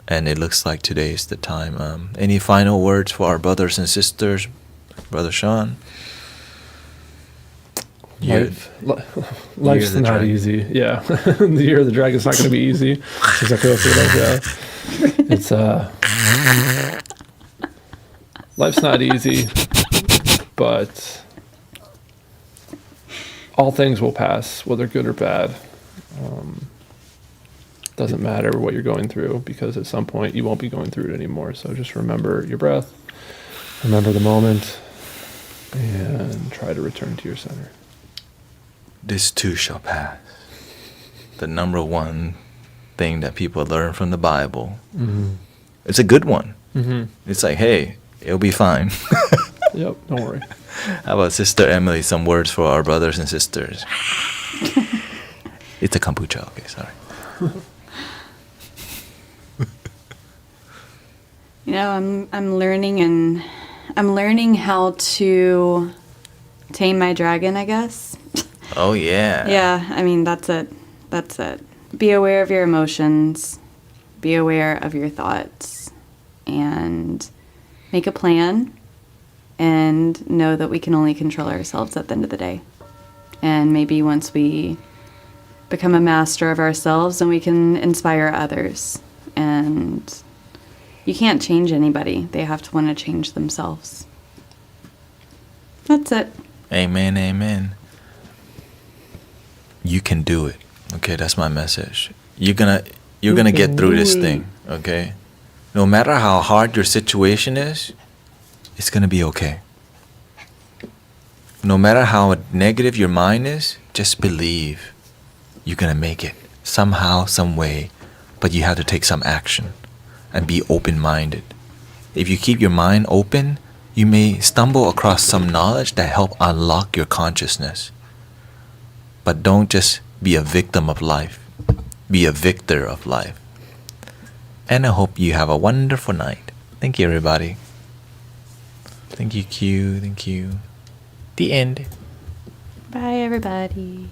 and it looks like today is the time. Any final words for our brothers and sisters, Brother Sean? Life's the not dragon. easy. Yeah, the year of the dragon's not going to be easy. That's exactly what I feel like. It's life's not easy, but all things will pass, whether good or bad. Doesn't matter what you're going through, because at some point you won't be going through it anymore. So just remember your breath, remember the moment, and try to return to your center. This too shall pass. The number one thing that people learn from the Bible. It's a good one. It's like, hey, it'll be fine. Yep, don't worry. How about Sister Emily, some words for our brothers and sisters? It's a kombucha. Okay, sorry. You know, I'm learning how to tame my dragon, I guess. Oh, yeah. Yeah, I mean, that's it. Be aware of your emotions, be aware of your thoughts, and make a plan, and know that we can only control ourselves at the end of the day. And maybe once we become a master of ourselves, then we can inspire others. And you can't change anybody. They have to want to change themselves. That's it. Amen, amen. You can do it. Okay, that's my message. You're gonna get through this thing, okay? No matter how hard your situation is, it's gonna be okay. No matter how negative your mind is, just believe you're gonna make it somehow, some way, but you have to take some action and be open-minded. If you keep your mind open, you may stumble across some knowledge that help unlock your consciousness. But don't just be a victim of life. Be a victor of life. And I hope you have a wonderful night. Thank you, everybody. Thank you, Q. Thank you. The end. Bye, everybody.